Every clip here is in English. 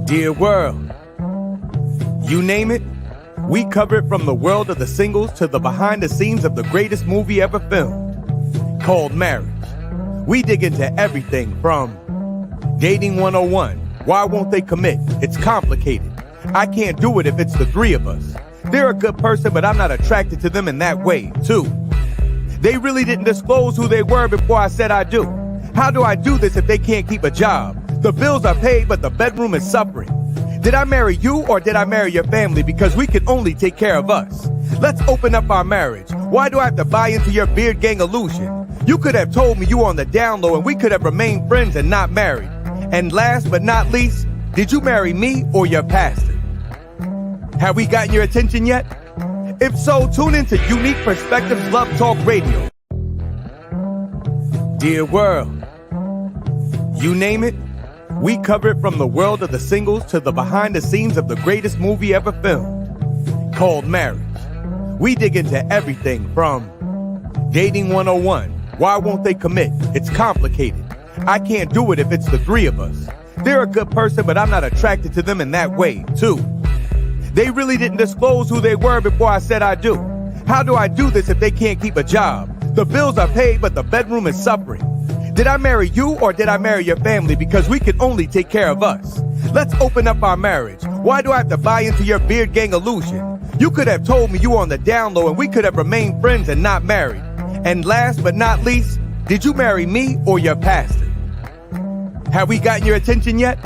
Dear world, you name it, we cover it from the world of the singles to the behind the scenes of the greatest movie ever filmed, called Marriage. We dig into everything from Dating 101, why won't they commit? It's complicated. I can't do it if it's the three of us. They're a good person, but I'm not attracted to them in that way, too. They really didn't disclose who they were before I said I do. How do I do this if they can't keep a job? The bills are paid, but the bedroom is suffering. Did I marry you or did I marry your family? Because we can only take care of us. Let's open up our marriage. Why do I have to buy into your beard gang illusion? You could have told me you were on the down low and we could have remained friends and not married. And last but not least, did you marry me or your pastor? Have we gotten your attention yet? If so, tune into Unique Perspectives Love Talk Radio. Dear world, you name it, we cover it from the world of the singles to the behind the scenes of the greatest movie ever filmed, called Marriage. We dig into everything from Dating 101, why won't they commit? It's complicated. I can't do it if it's the three of us. They're a good person, but I'm not attracted to them in that way, too. They really didn't disclose who they were before I said I do. How do I do this if they can't keep a job? The bills are paid, but the bedroom is suffering. Did I marry you or did I marry your family? Because we can only take care of us. Let's open up our marriage. Why do I have to buy into your beard gang illusion? You could have told me you were on the down low and we could have remained friends and not married. And last but not least, did you marry me or your pastor? Have we gotten your attention yet?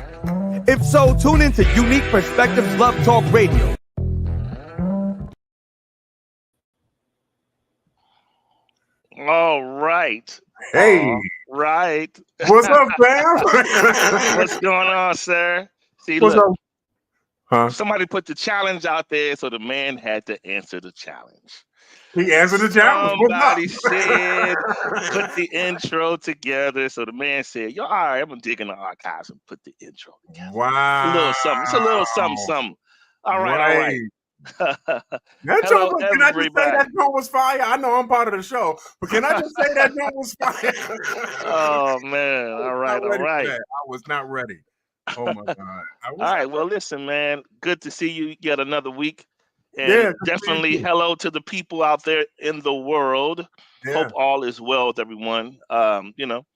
If so, tune into Unique Perspectives Love Talk Radio. All right. Hey. All right. What's up, fam? What's going on, sir? See, What's look, up? Huh? somebody put the challenge out there, so the man had to answer the challenge. He answered the challenge. Somebody said, put the intro together. So the man said, yo, all right, I'm going to dig in the archives and put the intro together. Wow. A little something. It's a little something. All right, all right. That Hello, joke, can I just say everybody. that joke was fire? I know I'm part of the show, but can I just say that joke was fire? Oh, man. All right, all right. I was not ready. Oh, my God. All right. Well, listen, man. Good to see you yet another week. And Yeah, definitely hello to the people out there in the world. Yeah. Hope all is well with everyone. You know,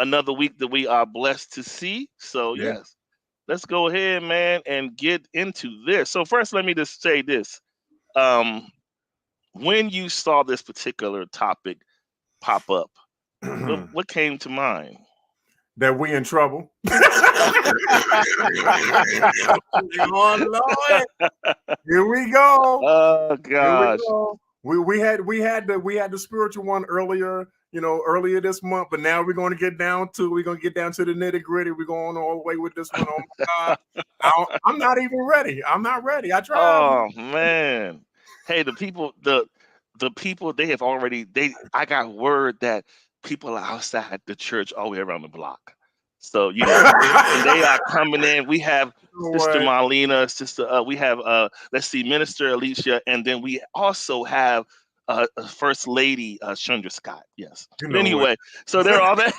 another week that we are blessed to see. So, Yeah. yes, let's go ahead, man, and get into this. So first, let me just say this. When you saw this particular topic pop up, what came to mind? That we in trouble. Oh, Lord. Here we go. Oh gosh. We had the spiritual one earlier, earlier this month, but now we're going to get down to the nitty-gritty. We're going all the way with this one. Oh my God. I'm not even ready. I'm not ready. I tried. Oh man. Hey, the people, they have already I got word that people are outside the church all the way around the block. So and they are coming in. We have Sister Marlena, we have Minister Alicia, and then we also have First Lady Chandra Scott. Yes. But anyway, so they're all there.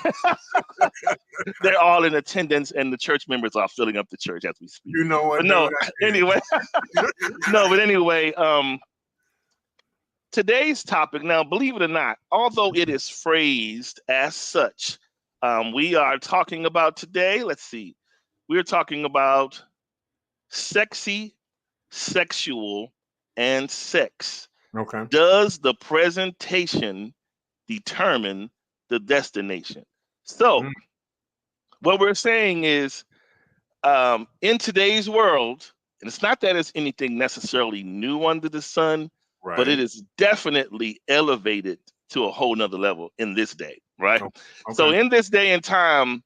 They're all in attendance, and the church members are filling up the church as we speak. You know what? But no, anyway. No, but anyway, today's topic, now, believe it or not, although it is phrased as such, we are talking about today, let's see, we're talking about sexy, sexual, and sex. Okay. Does the presentation determine the destination? So, what we're saying is, in today's world, and it's not that it's anything necessarily new under the sun, Right. but it is definitely elevated to a whole nother level in this day, right? Okay. So in this day and time,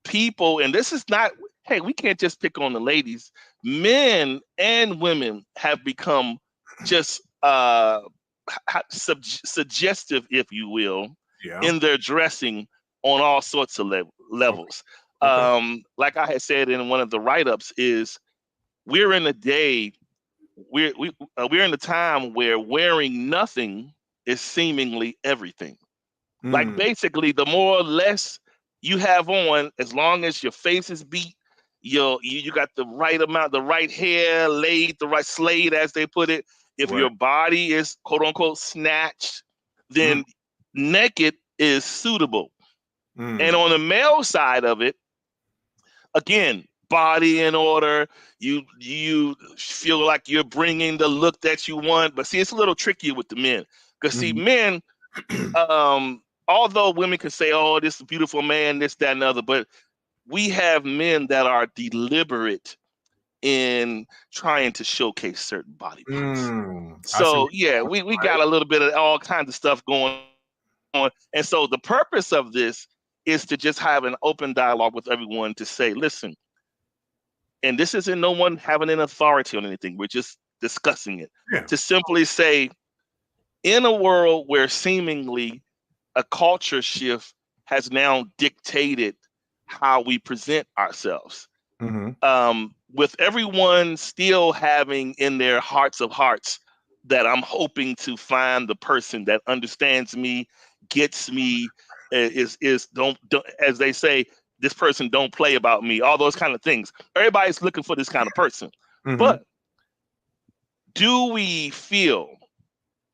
people, and this is not, hey, we can't just pick on the ladies. Men and women have become just suggestive, if you will, in their dressing on all sorts of levels. Okay. Like I had said in one of the write-ups, is we're in a day, we're in a time where wearing nothing is seemingly everything. Like basically, the more or less you have on, as long as your face is beat, you got the right amount, the right hair laid, the right slayed, as they put it. If Right. your body is quote unquote snatched, then naked is suitable. And on the male side of it, again, body in order. You feel like you're bringing the look that you want, but see, it's a little tricky with the men because see, men, although women can say, "Oh, this is a beautiful man," this, that, and the other, but we have men that are deliberate in trying to showcase certain body parts. So yeah, we got a little bit of all kinds of stuff going on, and so the purpose of this is to just have an open dialogue with everyone to say, listen, and this isn't no one having an authority on anything. We're just discussing it. Yeah. To simply say, in a world where seemingly a culture shift has now dictated how we present ourselves, with everyone still having in their hearts of hearts that I'm hoping to find the person that understands me, gets me, is don't as they say, this person don't play about me, all those kind of things. Everybody's looking for this kind of person. But do we feel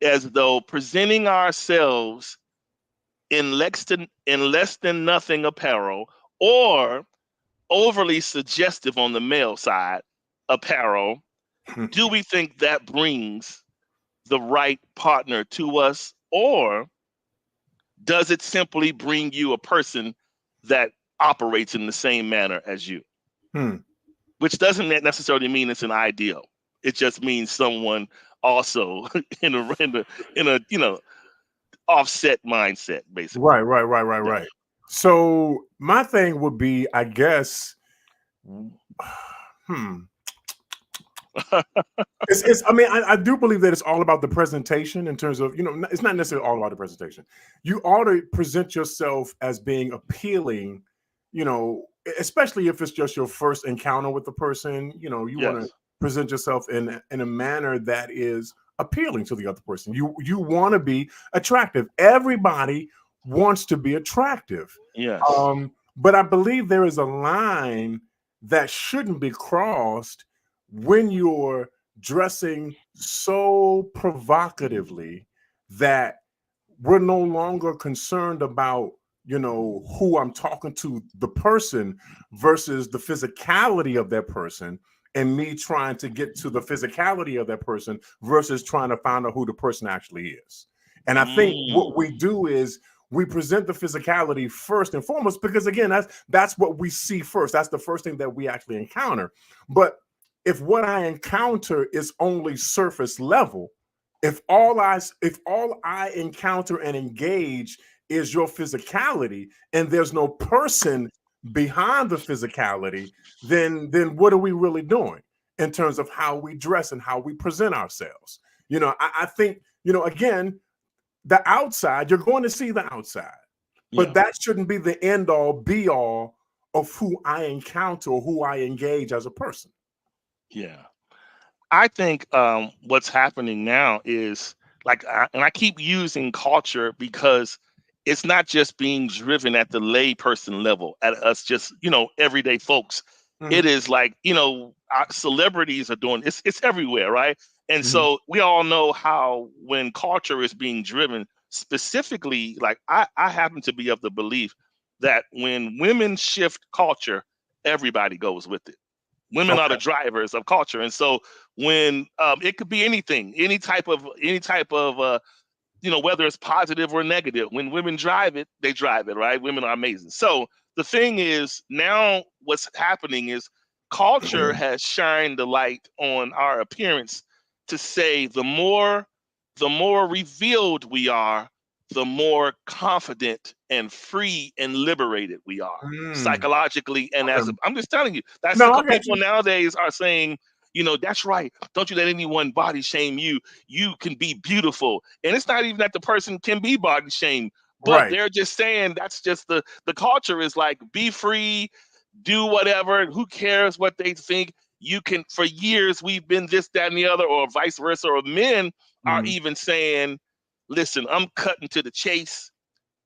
as though presenting ourselves in less than nothing apparel, or overly suggestive on the male side apparel, do we think that brings the right partner to us, or does it simply bring you a person that operates in the same manner as you? Which doesn't necessarily mean it's an ideal. It just means someone also in a offset mindset, basically. Right. So my thing would be, I guess, it's I mean, I do believe that it's all about the presentation in terms of, it's not necessarily all about the presentation. You ought to present yourself as being appealing, especially if it's just your first encounter with the person. You want to present yourself in a manner that is appealing to the other person. You want to be attractive. Everybody wants to be attractive. Yes. But I believe there is a line that shouldn't be crossed when you're dressing so provocatively that we're no longer concerned about, who I'm talking to, the person, versus the physicality of that person, and me trying to get to the physicality of that person versus trying to find out who the person actually is. And I think what we do is we present the physicality first and foremost, because again, that's what we see first. That's the first thing that we actually encounter. But if what I encounter is only surface level, if all I encounter and engage is your physicality, and there's no person behind the physicality, then what are we really doing in terms of how we dress and how we present ourselves? I think, again, the outside, you're going to see the outside, but that shouldn't be the end all be all of who I encounter or who I engage as a person. Yeah. I think what's happening now is and I keep using culture because it's not just being driven at the layperson level, at us just, everyday folks. It is like, our celebrities are doing it's everywhere, right? And so we all know how when culture is being driven, specifically, like I happen to be of the belief that when women shift culture, everybody goes with it. Women are the drivers of culture, and so when it could be anything, any type of whether it's positive or negative. When women drive it, they drive it, right? Women are amazing. So the thing is, now what's happening is culture has shined the light on our appearance to say the more revealed we are, the more confident and free and liberated we are psychologically. And I'm just telling you, that's people nowadays are saying, that's right. Don't you let anyone body shame you. You can be beautiful. And it's not even that the person can be body shamed, but they're just saying that's just the culture is like, be free, do whatever. And who cares what they think? You can, for years, we've been this, that, and the other, or vice versa. Or men are even saying, listen, I'm cutting to the chase.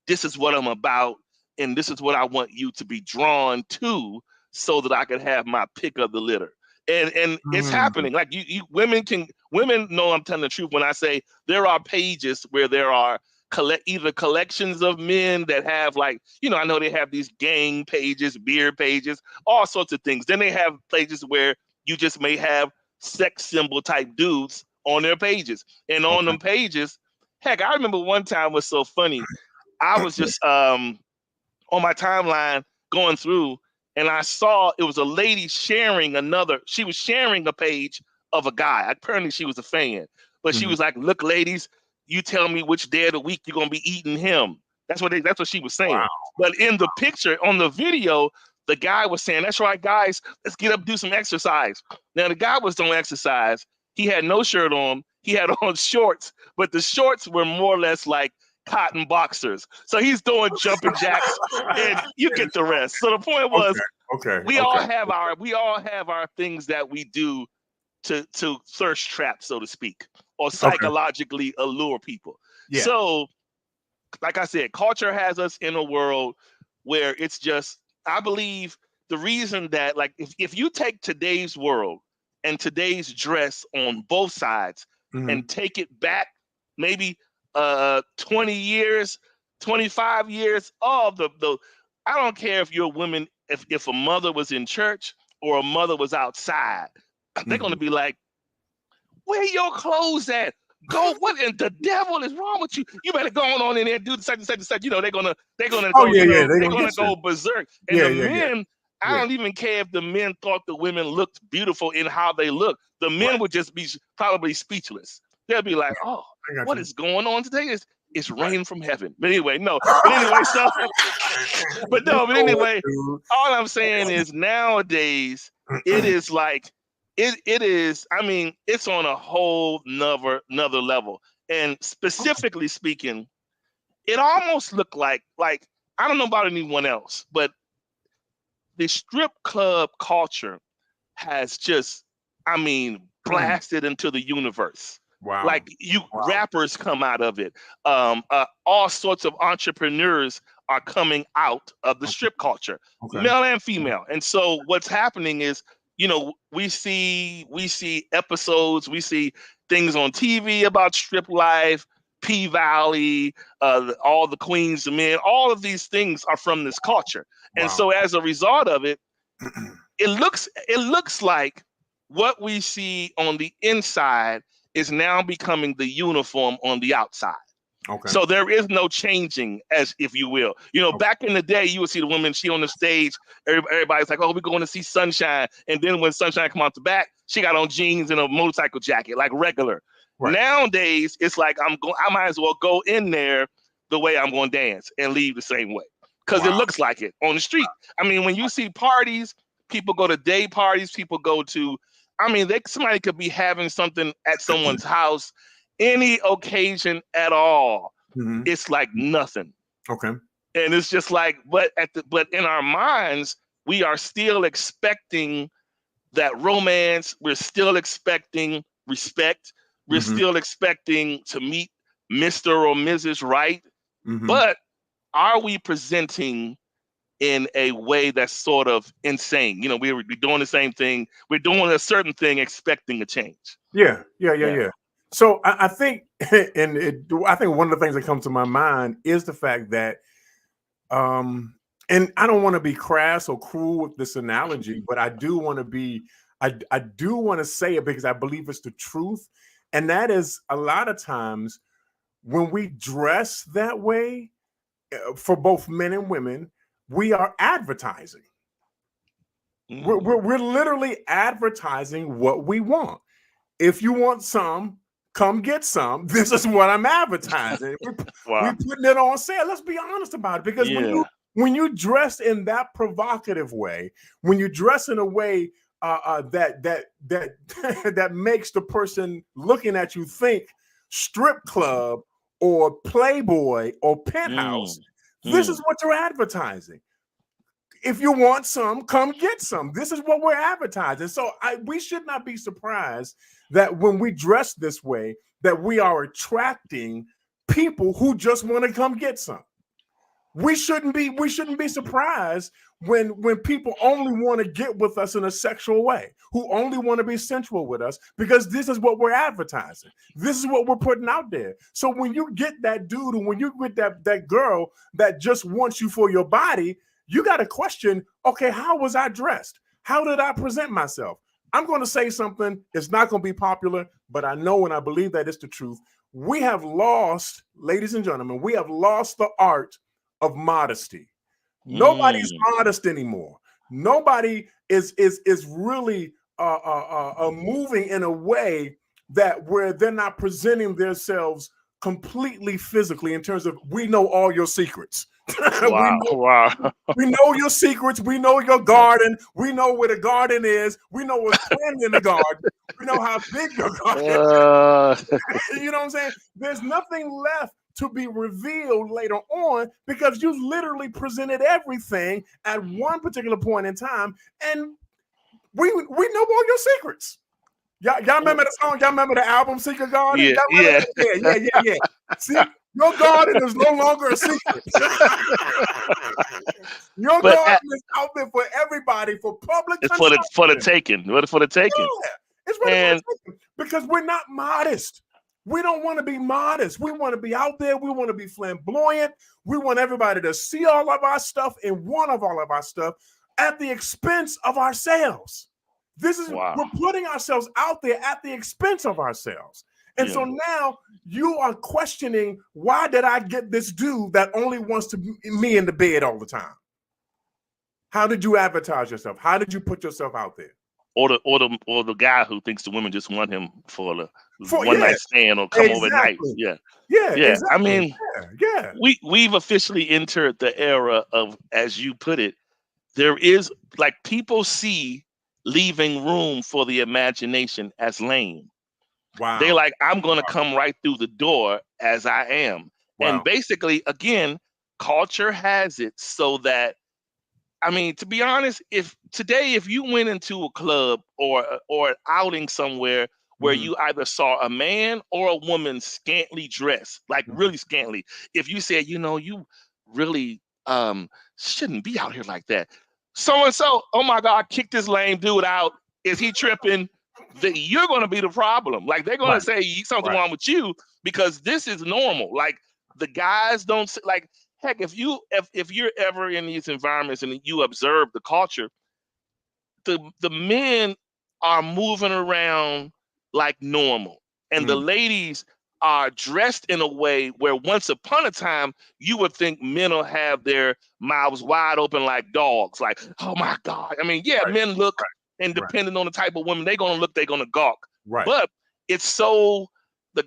This is what I'm about. And this is what I want you to be drawn to. so that I could have my pick of the litter. And it's happening. Like women know I'm telling the truth when I say there are pages where there are either collections of men that have, like, I know they have these gang pages, beer pages, all sorts of things. Then they have pages where you just may have sex symbol type dudes on their pages. And on them pages, heck, I remember one time was so funny. I was just on my timeline going through, and I saw it was a lady sharing she was sharing a page of a guy. Apparently she was a fan, but she was like, look, ladies, you tell me which day of the week you're going to be eating him. That's what she was saying. Wow. But in the picture, on the video, the guy was saying, that's right, guys, let's get up and do some exercise. Now, the guy was doing exercise. He had no shirt on. He had on shorts, but the shorts were more or less like cotton boxers. So he's doing jumping jacks, and you get the rest. So the point was, we all have our things that we do to thirst trap, so to speak, or psychologically allure people. Yeah. So, like I said, culture has us in a world where it's just, I believe the reason that, like, if you take today's world and today's dress on both sides and take it back maybe 20 years, 25 years, the I don't care if you're a woman, if a mother was in church or a mother was outside, they're going to be like, where your clothes at? Go, what in the devil is wrong with you? You better go on in there, do such and such and such. They're gonna go berserk. And the men, I don't even care if the men thought the women looked beautiful in how they look. The men would just be probably speechless. They'll be like, oh, what is going on today? It's rain from heaven. But anyway, no. But anyway, all I'm saying is nowadays it is like, it is, I mean, it's on a whole another level. And specifically speaking, it almost looked like, I don't know about anyone else, but the strip club culture has just, I mean, blasted into the universe. Wow. Like rappers come out of it. All sorts of entrepreneurs are coming out of the strip culture, male and female. And so what's happening is, we see episodes, we see things on TV about strip life, P-Valley, all the Queens, the Men, all of these things are from this culture. Wow. And so as a result of it, it looks like what we see on the inside is now becoming the uniform on the outside. Okay. So there is no changing, as if you will. Back in the day, you would see the woman, she on the stage, everybody's like, oh, we're going to see Sunshine. And then when Sunshine come out the back, she got on jeans and a motorcycle jacket, like regular. Right. Nowadays, it's like I might as well go in there the way I'm going to dance and leave the same way. Because it looks like it on the street. I mean, when you see parties, people go to day parties, people go to, I mean, somebody could be having something at someone's house, any occasion at all. It's like nothing. Okay. And it's just like, but in our minds, we are still expecting that romance. We're still expecting respect. We're still expecting to meet Mr. or Mrs. Right. But are we presenting in a way that's sort of insane? We're doing the same thing. We're doing a certain thing, expecting a change. Yeah. So I think, I think one of the things that comes to my mind is the fact that, and I don't want to be crass or cruel with this analogy, but I do want to be, I do want to say it because I believe it's the truth. And that is, a lot of times when we dress that way, for both men and women, we are advertising. We're literally advertising what we want. If you want some, come get some. This is what I'm advertising. We're putting it on sale. Let's be honest about it. Because when you dress in that provocative way, when you dress in a way that makes the person looking at you think strip club or Playboy or Penthouse, this is what you're advertising. If you want some, come get some. This is what we're advertising. So we should not be surprised that when we dress this way, that we are attracting people who just want to come get some. We shouldn't be surprised when people only want to get with us in a sexual way, who only want to be sensual with us, because this is what we're advertising. This is what we're putting out there. So when you get that dude, and when you get that girl that just wants you for your body, you got to question, okay, how was I dressed? How did I present myself? I'm going to say something. It's not going to be popular, but I know and I believe that it's the truth. We have lost, ladies and gentlemen, we have lost the art of modesty. Nobody's modest anymore. Nobody is really moving in a way that where they're not presenting themselves completely physically in terms of, we know all your secrets. We know your secrets. We know your garden. We know where the garden is. We know what's in the garden. We know how big your garden is. You know what I'm saying? There's nothing left to be revealed later on, because you literally presented everything at one particular point in time, and we know all your secrets. Y'all remember the song? Y'all remember the album Secret Garden? Yeah. See, your garden is no longer a secret. Your garden is out there for everybody, for public consumption. For the taking. For the taking. Yeah, it's really for the taking, because we're not modest. We don't want to be modest. We want to be out there. We want to be flamboyant. We want everybody to see all of our stuff and want of all of our stuff at the expense of ourselves. This is, we're putting ourselves out there at the expense of ourselves. And so now you are questioning, why did I get this dude that only wants to be me in the bed all the time? How did you advertise yourself? How did you put yourself out there? Or the guy who thinks the women just want him for one night stand or come over at night. Yeah. Exactly. I mean, we've officially entered the era of, as you put it, there is, like, people see leaving room for the imagination as lame. Wow. They like, I'm going to come right through the door as I am. Wow. And basically, again, culture has it so that, I mean, to be honest, if you went into a club or an outing somewhere where you either saw a man or a woman scantily dressed, like really scantily, if you said, you really shouldn't be out here like that. So-and-so, oh my God, kick this lame dude out. Is he tripping? You're going to be the problem. Like, they're going to say something wrong with you, because this is normal. Like, the guys don't, like, heck, if you're ever in these environments and you observe the culture, the men are moving around like normal, and the ladies are dressed in a way where once upon a time you would think men will have their mouths wide open like dogs, like, oh my God. I mean, men look, and depending on the type of woman they're gonna gawk. Right. But it's so, the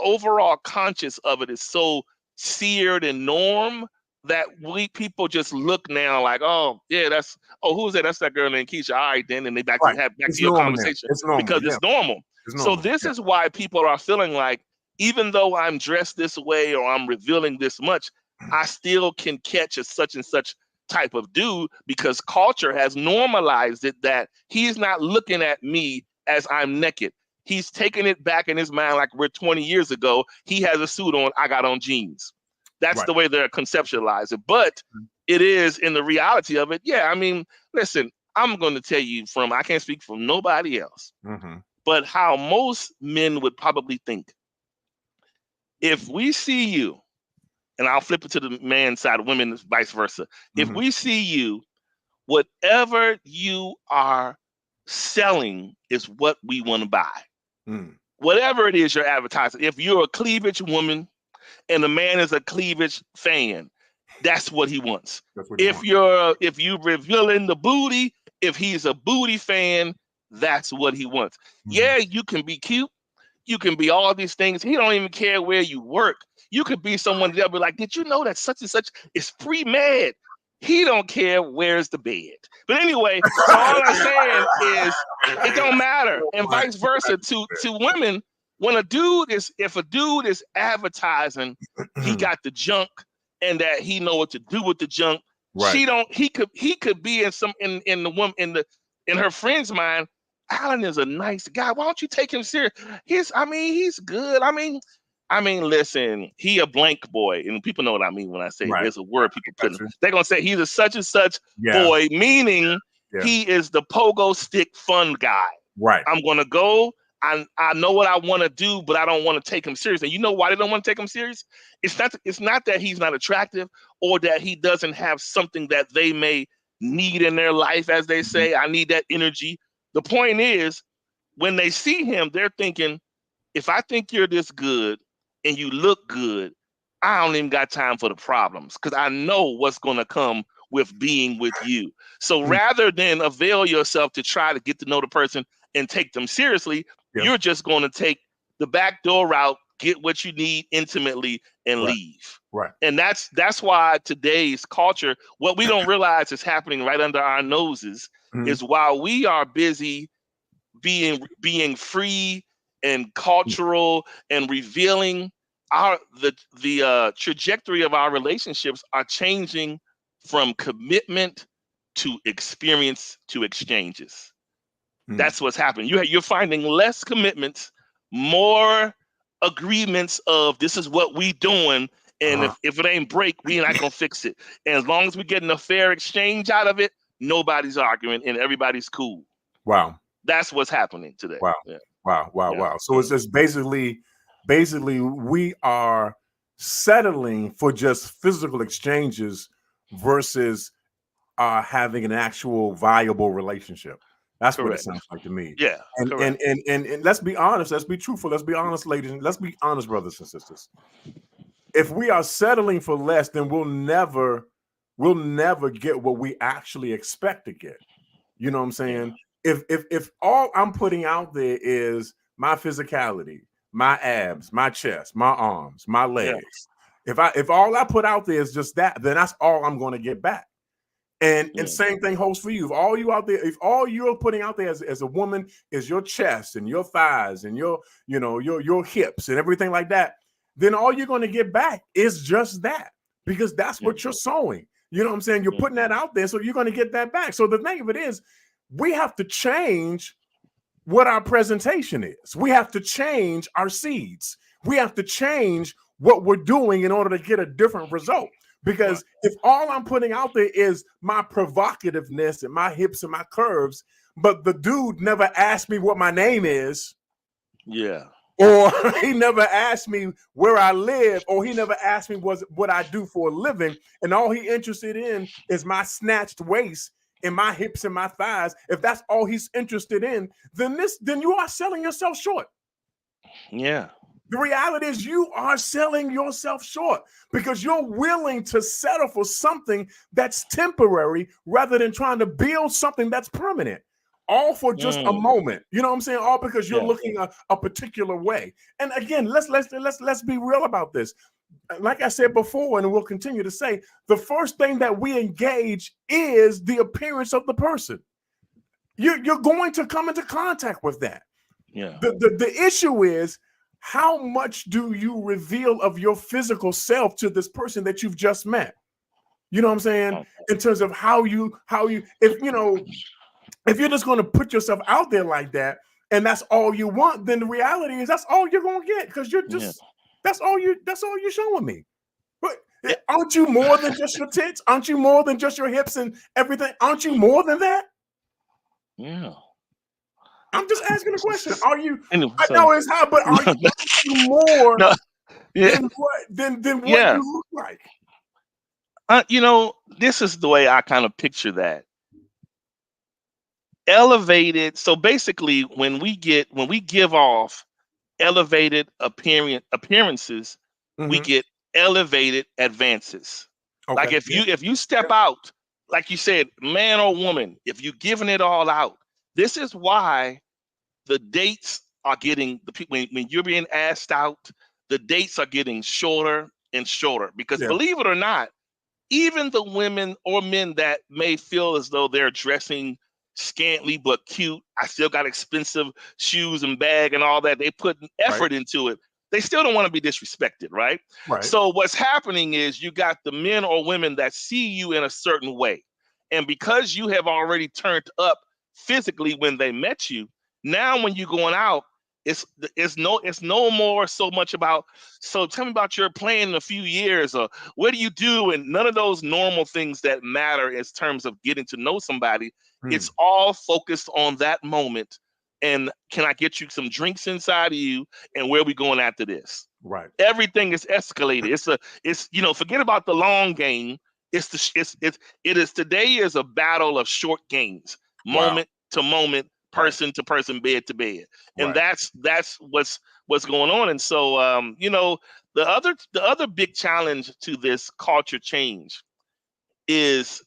overall conscious of it is so seared and norm that people just look now like, oh yeah, who's that? That's that girl named Keisha. All right, then, and they back to your conversation because it's normal. So this is why people are feeling like, even though I'm dressed this way or I'm revealing this much, I still can catch a such and such type of dude, because culture has normalized it that he's not looking at me as I'm naked. He's taking it back in his mind like we're 20 years ago. He has a suit on, I got on jeans. That's the way they're conceptualizing. But it is, in the reality of it, I mean, listen, I'm going to tell you I can't speak for nobody else, but how most men would probably think. If we see you, and I'll flip it to the man side, women, vice versa. If we see you, whatever you are selling is what we want to buy. Whatever it is you're advertising. If you're a cleavage woman and the man is a cleavage fan, that's what he wants. If you're revealing the booty, if he's a booty fan, that's what he wants. Yeah, you can be cute. You can be all these things. He don't even care where you work. You could be someone that'll be like, did you know that such and such is pre-med? He don't care where's the bed. But anyway, so all I'm saying is it don't matter. And vice versa to women. When if a dude is advertising, he got the junk and that he know what to do with the junk. He could be in her friend's mind, Alan is a nice guy. Why don't you take him serious? He's good. I mean, I mean, listen, he a blank boy, and people know what I mean when I say Right. there's a word people put in. Gotcha. They're gonna say he's a such and such Yeah. boy, meaning Yeah. he is the pogo stick fun guy. Right. I'm gonna go. I know what I want to do, but I don't want to take him serious. And you know why they don't want to take him serious? It's not that he's not attractive or that he doesn't have something that they may need in their life, as they say. I need that energy. The point is, when they see him, they're thinking, if I think you're this good and you look good, I don't even got time for the problems because I know what's going to come with being with you. So rather than avail yourself to try to get to know the person and take them seriously, you're just going to take the back door route, get what you need intimately, and leave. Right. And that's why today's culture, what we don't realize is happening right under our noses, is while we are busy being free and cultural and revealing, the trajectory of our relationships are changing from commitment to experience to exchanges. That's what's happening. You're finding less commitments, more agreements of this is what we doing, and if it ain't break, we not gonna fix it. And as long as we getting a fair exchange out of it, nobody's arguing and everybody's cool. Wow. That's what's happening today. Wow. Yeah. Wow. So it's just basically we are settling for just physical exchanges versus having an actual viable relationship. That's what it sounds like to me. Yeah. And let's be honest, let's be truthful, let's be honest, ladies, and let's be honest, brothers and sisters. If we are settling for less, then we'll never get what we actually expect to get. You know what I'm saying? If all I'm putting out there is my physicality, my abs, my chest, my arms, my legs, if all I put out there is just that, then that's all I'm going to get back. And same thing holds for you. If all you out there, if all you're putting out there as a woman is your chest and your thighs and your hips and everything like that, then all you're going to get back is just that, because that's what you're sowing. You know what I'm saying? You're putting that out there, so you're going to get that back. So the thing of it is, we have to change what our presentation is. We have to change our seeds. We have to change what we're doing in order to get a different result. Because if all I'm putting out there is my provocativeness and my hips and my curves, but the dude never asked me what my name is, or he never asked me where I live, or he never asked me what I do for a living, and all he interested in is my snatched waist and my hips and my thighs, if that's all he's interested in, then you are selling yourself short. Yeah. The reality is you are selling yourself short because you're willing to settle for something that's temporary rather than trying to build something that's permanent, all for just a moment. You know what I'm saying? All because you're looking a particular way. And again, let's be real about this. Like I said before, and we'll continue to say, the first thing that we engage is the appearance of the person. You're going to come into contact with that. Yeah. The issue is, how much do you reveal of your physical self to this person that you've just met? You know what I'm saying? In terms of how you, if you're just going to put yourself out there like that, and that's all you want, then the reality is that's all you're going to get, because you're just that's all you're showing me. But aren't you more than just your tits? Aren't you more than just your hips and everything? Aren't you more than that? Yeah. I'm just asking a question. Are you? I know it's hard, but are you more than what you look like? This is the way I kind of picture that. Elevated. So basically, when we give off elevated appearances, we get elevated advances. Okay. Like if you step out, like you said, man or woman, if you're giving it all out, this is why the dates are getting when you're being asked out, the dates are getting shorter and shorter. Because believe it or not, even the women or men that may feel as though they're dressing scantily but cute, I still got expensive shoes and bag and all that, they put effort into it, they still don't want to be disrespected, right? So what's happening is you got the men or women that see you in a certain way, and because you have already turned up physically when they met you, now when you're going out, it's no more so much about, so tell me about your plan in a few years, or what do you do, and none of those normal things that matter in terms of getting to know somebody. It's all focused on that moment, and can I get you some drinks inside of you, and where are we going after this? Right. Everything is escalated. It's forget about the long game. It is today is a battle of short games, moment to moment, person to person, bed to bed, and that's what's going on. And so the other big challenge to this culture change is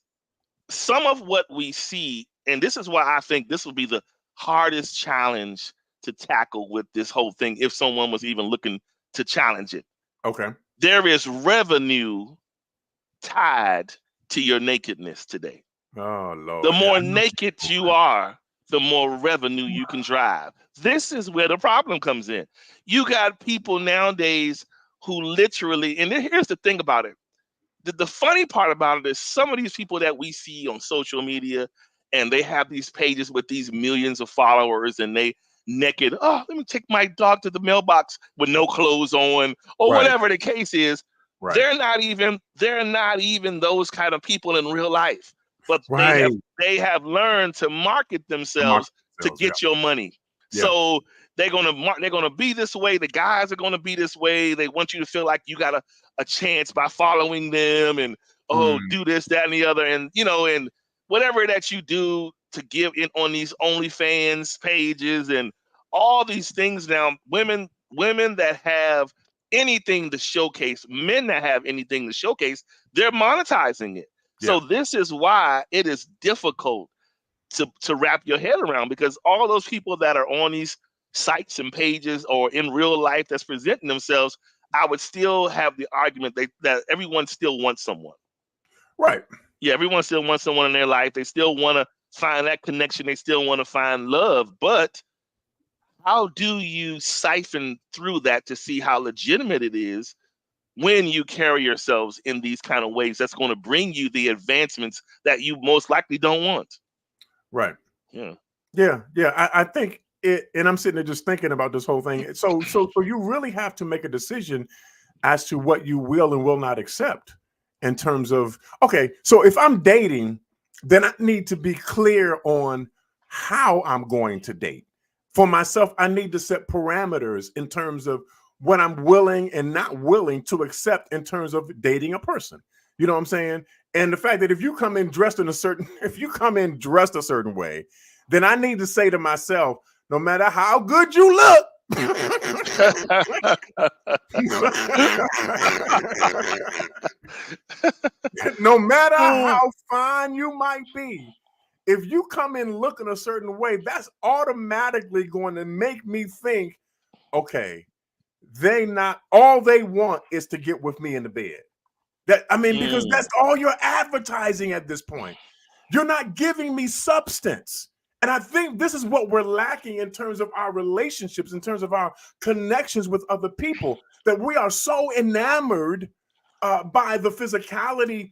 some of what we see, and this is why I think this will be the hardest challenge to tackle with this whole thing, if someone was even looking to challenge it. Okay. There is revenue tied to your nakedness today. Oh Lord. The more naked you are, the more revenue you can drive. This is where the problem comes in. You got people nowadays who literally, and here's the thing about it. The funny part about it is some of these people that we see on social media, and they have these pages with these millions of followers, and they naked. Oh, let me take my dog to the mailbox with no clothes on, or whatever the case is. Right. They're not even those kind of people in real life. But they have learned to market themselves to get your money. Yeah. So they're gonna be this way. The guys are gonna be this way. They want you to feel like you got a chance by following them, and do this, that, and the other, and and whatever that you do to give in on these OnlyFans pages and all these things. Now, women that have anything to showcase, men that have anything to showcase, they're monetizing it. So this is why it is difficult to wrap your head around, because all those people that are on these sites and pages or in real life that's presenting themselves, I would still have the argument that everyone still wants someone. Right. Yeah, everyone still wants someone in their life. They still want to find that connection. They still want to find love. But how do you siphon through that to see how legitimate it is when you carry yourselves in these kind of ways that's going to bring you the advancements that you most likely don't want? Right. Yeah. I think it, and I'm sitting there just thinking about this whole thing. So you really have to make a decision as to what you will and will not accept in terms of, okay, so if I'm dating, then I need to be clear on how I'm going to date. For myself, I need to set parameters in terms of what I'm willing and not willing to accept in terms of dating a person. You know what I'm saying? And the fact that if you come in dressed a certain way, then I need to say to myself, no matter how good you look, no matter how fine you might be, if you come in looking a certain way, that's automatically going to make me think, okay, all they want is to get with me in the bed. Because that's all you're advertising at this point. You're not giving me substance. And I think this is what we're lacking in terms of our relationships, in terms of our connections with other people, that we are so enamored by the physicality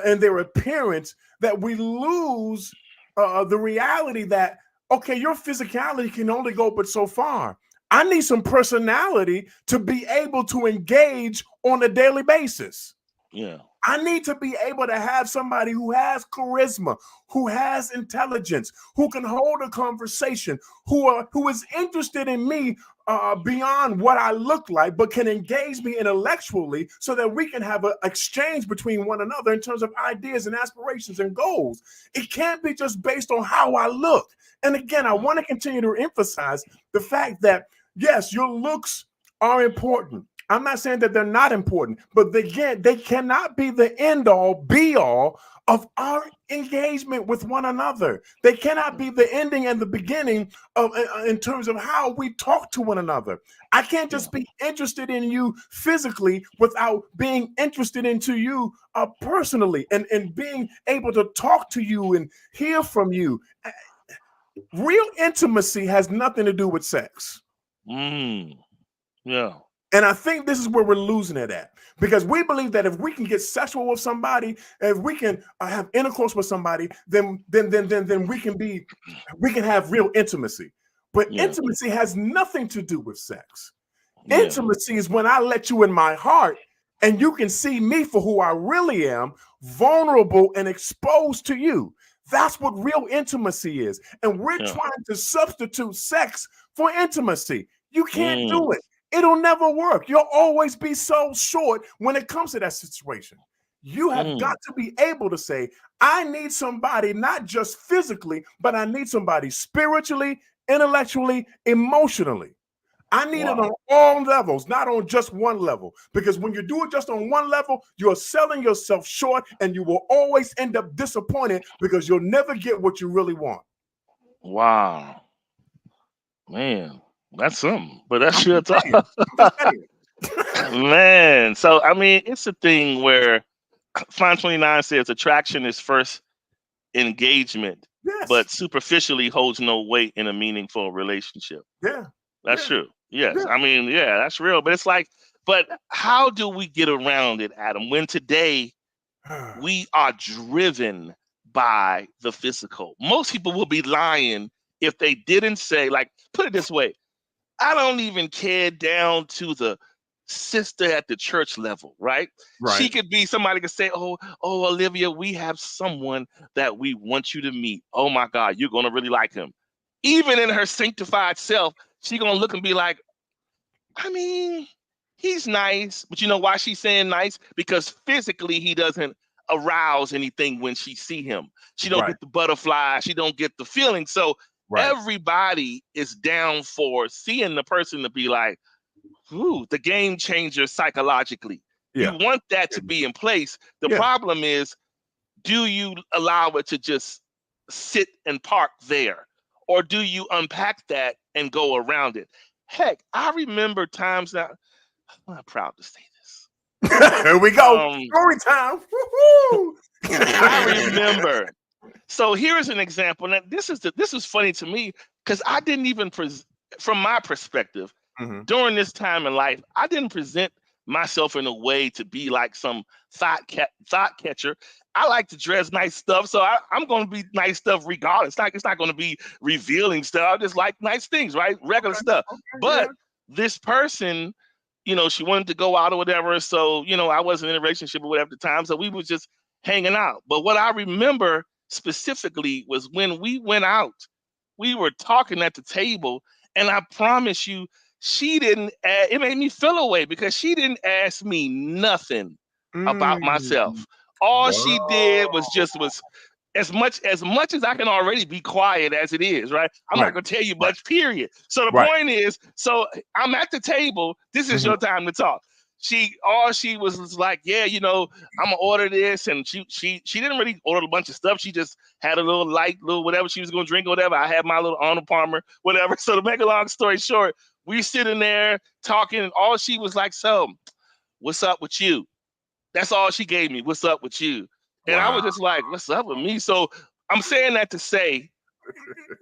and their appearance that we lose the reality that, okay, your physicality can only go but so far. I need some personality to be able to engage on a daily basis. Yeah. I need to be able to have somebody who has charisma, who has intelligence, who can hold a conversation, who is interested in me beyond what I look like, but can engage me intellectually so that we can have an exchange between one another in terms of ideas and aspirations and goals. It can't be just based on how I look. And again, I want to continue to emphasize the fact that, yes, your looks are important. I'm not saying that they're not important, but again, they cannot be the end all be all of our engagement with one another. They cannot be the ending and the beginning of in terms of how we talk to one another. I can't just be interested in you physically without being interested into you personally and being able to talk to you and hear from you. Real intimacy has nothing to do with sex. Yeah. And I think this is where we're losing it at, because we believe that if we can get sexual with somebody, if we can have intercourse with somebody, then we can have real intimacy. But Yeah. intimacy has nothing to do with sex. Yeah. Intimacy is when I let you in my heart and you can see me for who I really am, vulnerable and exposed to you. That's what real intimacy is. And we're Yeah. trying to substitute sex for intimacy. You can't do Mm. it. It'll never work. You'll always be so short when it comes to that situation. You have Mm. got to be able to say, I need somebody, not just physically, but I need somebody spiritually, intellectually, emotionally. I need it on Wow. all levels, not on just one level. Because when you do it just on one level, you're selling yourself short and you will always end up disappointed because you'll never get what you really want. Wow. Man, that's something. But that's I'm your just saying. talk. I'm just saying. Man. So I mean, it's a thing where Fine 29 says attraction is first engagement, Yes. but superficially holds no weight in a meaningful relationship. Yeah. That's Yeah. true. Yes. Yeah. I mean, yeah, that's real. But it's like, but how do we get around it, Adam, when today we are driven by the physical? Most people will be lying if they didn't say, like, put it this way, I don't even care down to the sister at the church level, right? She Right. could be somebody could say, oh, Olivia, we have someone that we want you to meet. Oh my God, you're gonna really like him. Even in her sanctified self, she gonna look and be like, I mean, he's nice, but you know why she's saying nice? Because physically he doesn't arouse anything when she see him. She don't Right. get the butterfly, she don't get the feeling. So Right. everybody is down for seeing the person to be like, ooh, the game changer psychologically. Yeah. You want that to be in place. The Yeah. problem is, do you allow it to just sit and park there? Or do you unpack that and go around it? Heck, I remember times that I'm not proud to say this. Here we go. Um, Story time. Woo-hoo. I remember. So here's an example. Now this is funny to me because I didn't even from my perspective Mhm. during this time in life, I didn't present myself in a way to be like some thought catcher. I like to dress nice stuff, so I'm going to be nice stuff regardless. It's not going to be revealing stuff. I just like nice things, right? Regular stuff. Okay, But this person, she wanted to go out or whatever. So, I wasn't in a relationship or whatever at the time. So we was just hanging out. But what I remember specifically was when we went out, we were talking at the table, and I promise you, she didn't it made me feel away because she didn't ask me nothing about myself. All she did was as much as I can already be quiet as it is, right? I'm not gonna tell you much, period. So the point is, so I'm at the table, this is your time to talk. All she was like, yeah, I'm gonna order this, and she didn't really order a bunch of stuff. She just had a little whatever she was gonna drink or whatever. I had my little Arnold Palmer, whatever. So to make a long story short, we sitting there talking, and all she was like, so what's up with you? That's all she gave me. What's up with you? And I was just like, what's up with me? So I'm saying that to say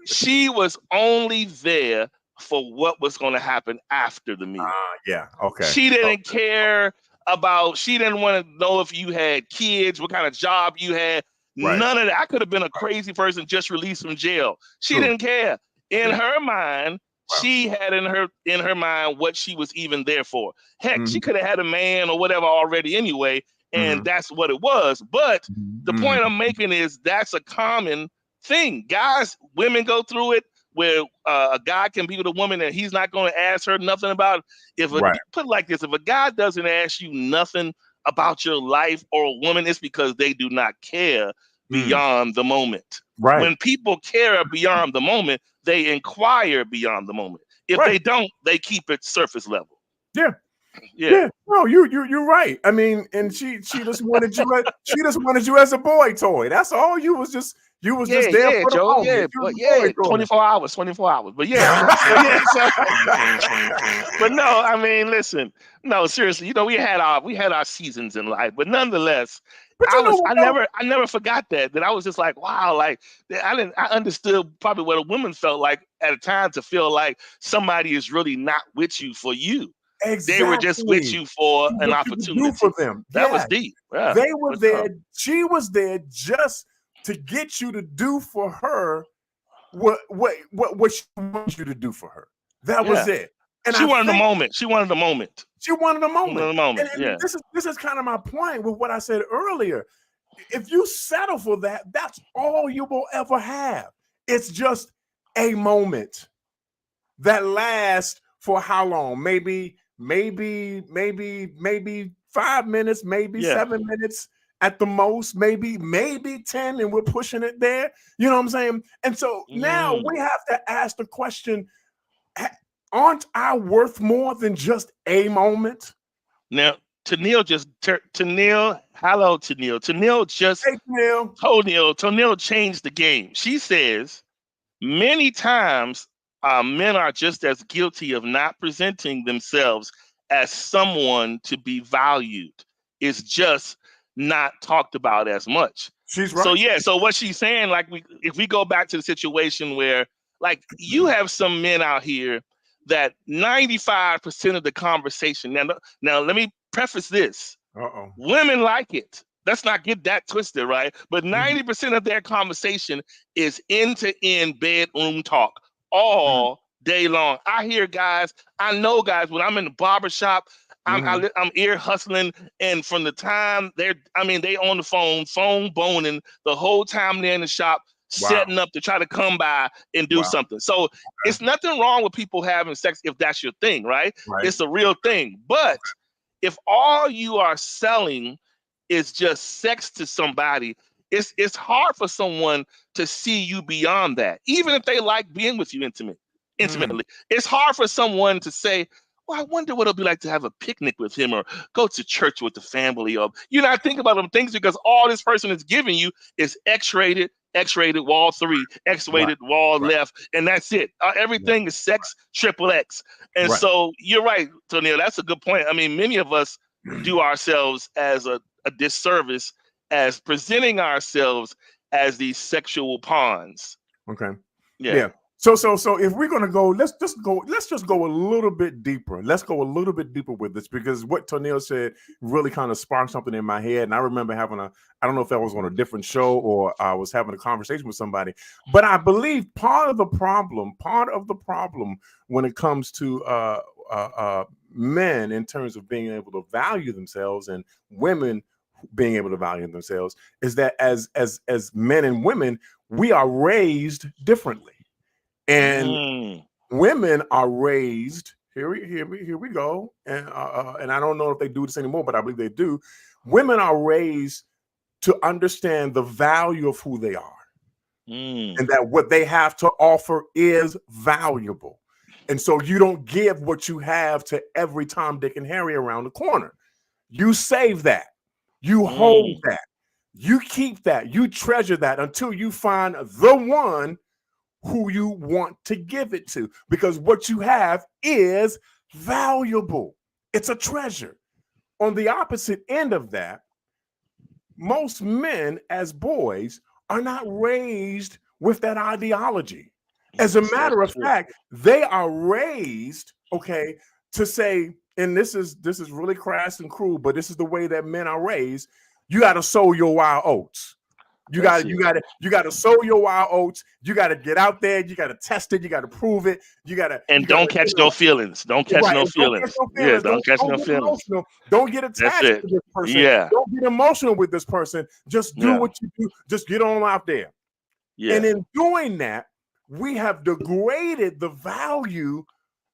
she was only there for what was going to happen after the meeting. Yeah. Okay. She didn't care about, she didn't want to know if you had kids, what kind of job you had. Right. None of that. I could have been a crazy person just released from jail. She didn't care. In her mind, she had in her mind what she was even there for. Heck, she could have had a man or whatever already anyway, and that's what it was. But the point I'm making is that's a common thing. Guys, women go through it where a guy can be with a woman and he's not going to ask her nothing about it. Put it like this, if a guy doesn't ask you nothing about your life or a woman, it's because they do not care beyond the moment. Right. When people care beyond the moment, they inquire beyond the moment. If they don't, they keep it surface level. Yeah. No, you're right. I mean, and she just wanted you. She just wanted you as a boy toy. That's all. You was just there for the Joe. moment. 24 hours. But but no, I mean, listen, no, seriously. We had our seasons in life, but nonetheless. But I never forgot that I was just like, wow, like I understood probably what a woman felt like at a time, to feel like somebody is really not with you for you. Exactly. They were just with you for an opportunity. For them. That was deep. Yeah. They were there. She was there just to get you to do for her what she wants you to do for her. That was it. And she wanted the moment. She wanted the moment. She wanted the moment. Wanted the moment. And this is kind of my point with what I said earlier. If you settle for that, that's all you will ever have. It's just a moment that lasts for how long? Maybe 5 minutes, maybe 7 minutes at the most, maybe 10, and we're pushing it there. You know what I'm saying? And so now we have to ask the question, aren't I worth more than just a moment? Now, Tenille changed the game. She says many times men are just as guilty of not presenting themselves as someone to be valued. It's just not talked about as much. She's right. So so what she's saying, like, if we go back to the situation where, like, you have some men out here that 95% of the conversation. Now let me preface this. Women like it. Let's not get that twisted, right? But 90% of their conversation is end-to-end bedroom talk all day long. I hear guys, I know guys, when I'm in the barbershop, I'm ear hustling, and from the time they on the phone boning the whole time they're in the shop, setting up to try to come by and do something. So it's nothing wrong with people having sex if that's your thing, right? It's a real thing. But if all you are selling is just sex to somebody, it's hard for someone to see you beyond that, even if they like being with you intimately. It's hard for someone to say, well, I wonder what it'll be like to have a picnic with him or go to church with the family. Or you're not thinking about them things because all this person is giving you is X-rated, wall 3, X-rated, wall left, and that's it. Everything is sex, XXX. And so you're right, Tenille, that's a good point. I mean, many of us do ourselves as a disservice as presenting ourselves as these sexual pawns. Okay. Yeah. So if we're gonna go, let's just go a little bit deeper. Let's go a little bit deeper with this, because what Tenille said really kind of sparked something in my head. And I remember having I don't know if that was on a different show or I was having a conversation with somebody, but I believe part of the problem when it comes to men in terms of being able to value themselves and women being able to value themselves is that as men and women, we are raised differently. And women are raised here we go, and I don't know if they do this anymore, but I believe they do. Women are raised to understand the value of who they are, and that what they have to offer is valuable. And so you don't give what you have to every Tom, Dick, and Harry around the corner. You save that, you hold that, you keep that, you treasure that until you find the one who you want to give it to, because what you have is valuable. It's a treasure. On the opposite end of that, most men as boys are not raised with that ideology. As a matter of fact, they are raised, to say, and this is really crass and cruel, but this is the way that men are raised. You got to sow your wild oats. You got to sow your wild oats. You got to get out there. You got to test it. You got to prove it. Don't catch no feelings. Don't catch no feelings. Yeah, don't catch no feelings. Don't get attached to this person. Yeah. Don't get emotional with this person. Just do what you do. Just get on out there. Yeah. And in doing that, we have degraded the value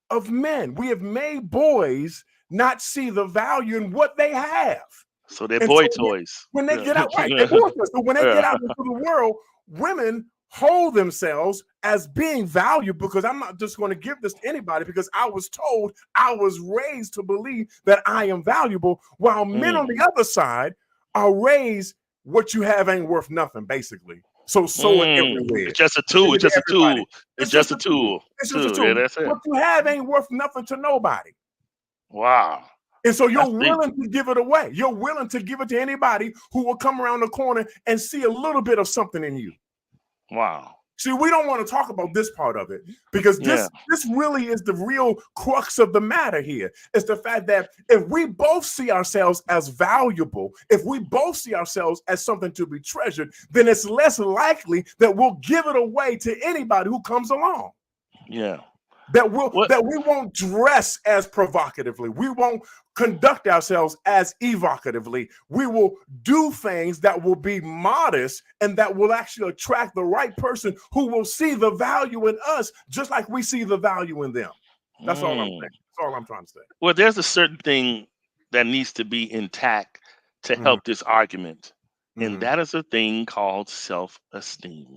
of men. We have made boys not see the value in what they have. So they're boy toys. When they get out, they're boy toys. So when they get out into the world, women hold themselves as being valued, because I'm not just going to give this to anybody, because I was told, I was raised to believe that I am valuable, while men on the other side are raised, what you have ain't worth nothing, basically. So it everywhere. It's just a tool. It's just a tool. It's just a tool. It's just a tool. Yeah, that's it. What you have ain't worth nothing to nobody. Wow. And so you're willing to give it away. You're willing to give it to anybody who will come around the corner and see a little bit of something in you. Wow. See, we don't want to talk about this part of it because this really is the real crux of the matter here. It's the fact that if we both see ourselves as valuable, if we both see ourselves as something to be treasured, then it's less likely that we'll give it away to anybody who comes along. Yeah. That we won't dress as provocatively. We won't conduct ourselves as evocatively. We will do things that will be modest and that will actually attract the right person who will see the value in us just like we see the value in them. That's all I'm saying. That's all I'm trying to say. Well, there's a certain thing that needs to be intact to help this argument, and that is a thing called self-esteem.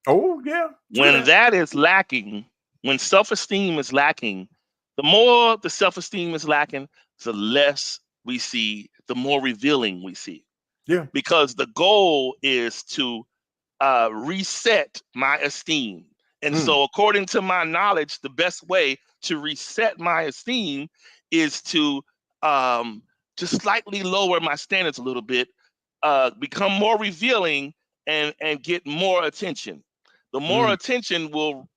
Oh, yeah. When that is lacking, when self-esteem is lacking, the more the self-esteem is lacking, the less we see, the more revealing we see. Yeah. Because the goal is to reset my esteem. And so according to my knowledge, the best way to reset my esteem is to just slightly lower my standards a little bit, become more revealing and get more attention. The more attention will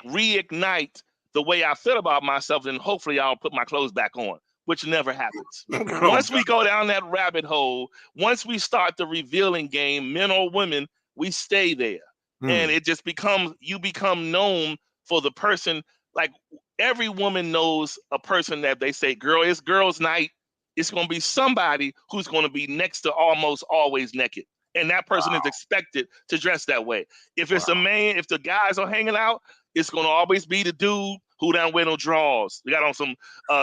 reignite the way I feel about myself, and hopefully I'll put my clothes back on, which never happens. Once we go down that rabbit hole, once we start the revealing game, men or women, we stay there. And it just becomes, you become known for the person. Like every woman knows a person that they say, girl, it's girls' night. It's going to be somebody who's going to be next to almost always naked. And that person is expected to dress that way. If it's a man, if the guys are hanging out, it's going to always be the dude who don't wear no drawers. We got on some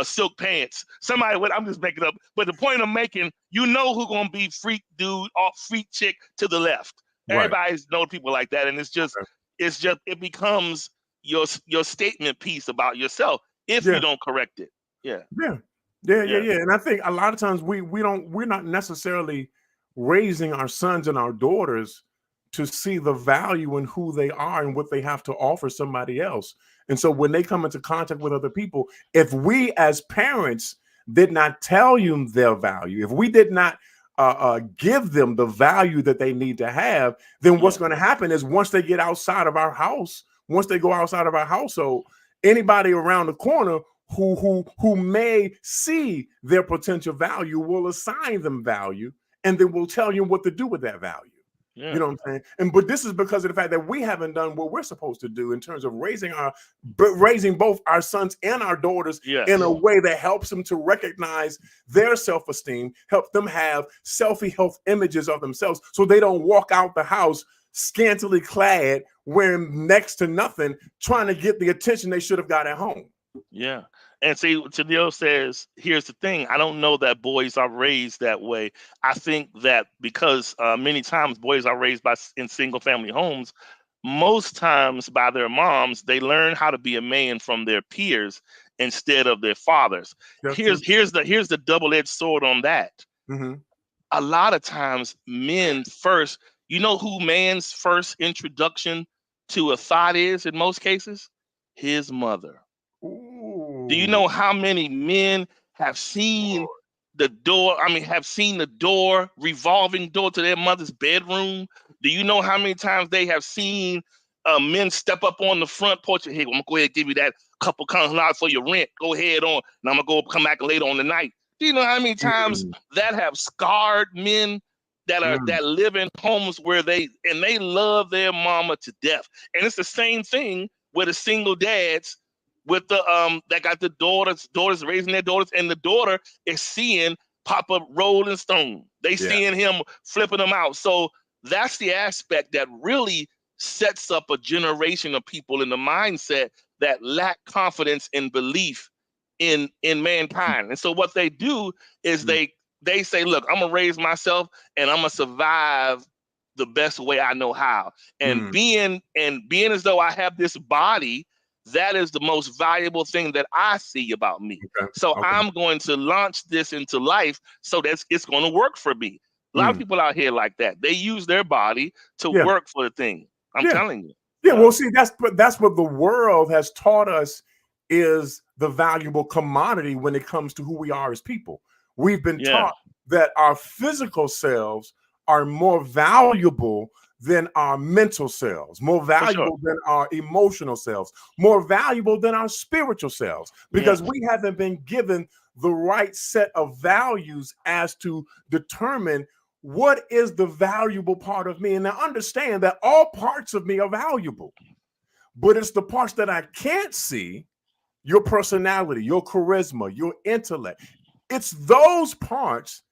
silk pants. Somebody with, I'm just making up. But the point I'm making, you know who's going to be freak dude or freak chick to the left. Everybody's know people like that. And it's just, it becomes your statement piece about yourself if you don't correct it. Yeah. And I think a lot of times we're not necessarily raising our sons and our daughters to see the value in who they are and what they have to offer somebody else. And so when they come into contact with other people, if we as parents did not tell you their value, if we did not give them the value that they need to have, then what's going to happen is once they get outside of our house, once they go outside of our household, anybody around the corner who may see their potential value will assign them value, and then we'll tell you what to do with that value. You know what I'm saying? But this is because of the fact that we haven't done what we're supposed to do in terms of raising both our sons and our daughters in a way that helps them to recognize their self-esteem, help them have self-health images of themselves so they don't walk out the house scantily clad, wearing next to nothing, trying to get the attention they should have got at home. Yeah. And see, Tennille says, here's the thing. I don't know that boys are raised that way. I think that because many times boys are raised in single family homes, most times by their moms, they learn how to be a man from their peers instead of their fathers. Here's the double-edged sword on that. A lot of times men first, you know who man's first introduction to a thought is in most cases? His mother. Do you know how many men have seen the door? Have seen the door, revolving door to their mother's bedroom? Do you know how many times they have seen men step up on the front porch? Hey, I'm gonna go ahead and give you that couple $100 for your rent. Go ahead on, and I'm gonna go come back later on the night. Do you know how many times that have scarred men that live in homes where they love their mama to death? And it's the same thing with the single dads. With the that got the daughters raising their daughters, and the daughter is seeing Papa Rolling Stone. They seeing him flipping them out. So that's the aspect that really sets up a generation of people in the mindset that lack confidence and belief in mankind. And so what they do is they say, look, I'm gonna raise myself and I'm gonna survive the best way I know how. And being as though I have this body, that is the most valuable thing that I see about me. I'm going to launch this into life so that it's going to work for me. A lot of people out here like that. They use their body to work for the thing. I'm telling you. Well, see, that's what the world has taught us is the valuable commodity when it comes to who we are as people. We've been taught that our physical selves are more valuable than our mental selves, more sure. valuable than our emotional selves, more valuable than our spiritual selves, because Yes. we haven't been given the right set of values as to determine what is the valuable part of me. And now understand that all parts of me are valuable, but it's the parts that I can't see, your personality, your charisma, your intellect. It's those parts.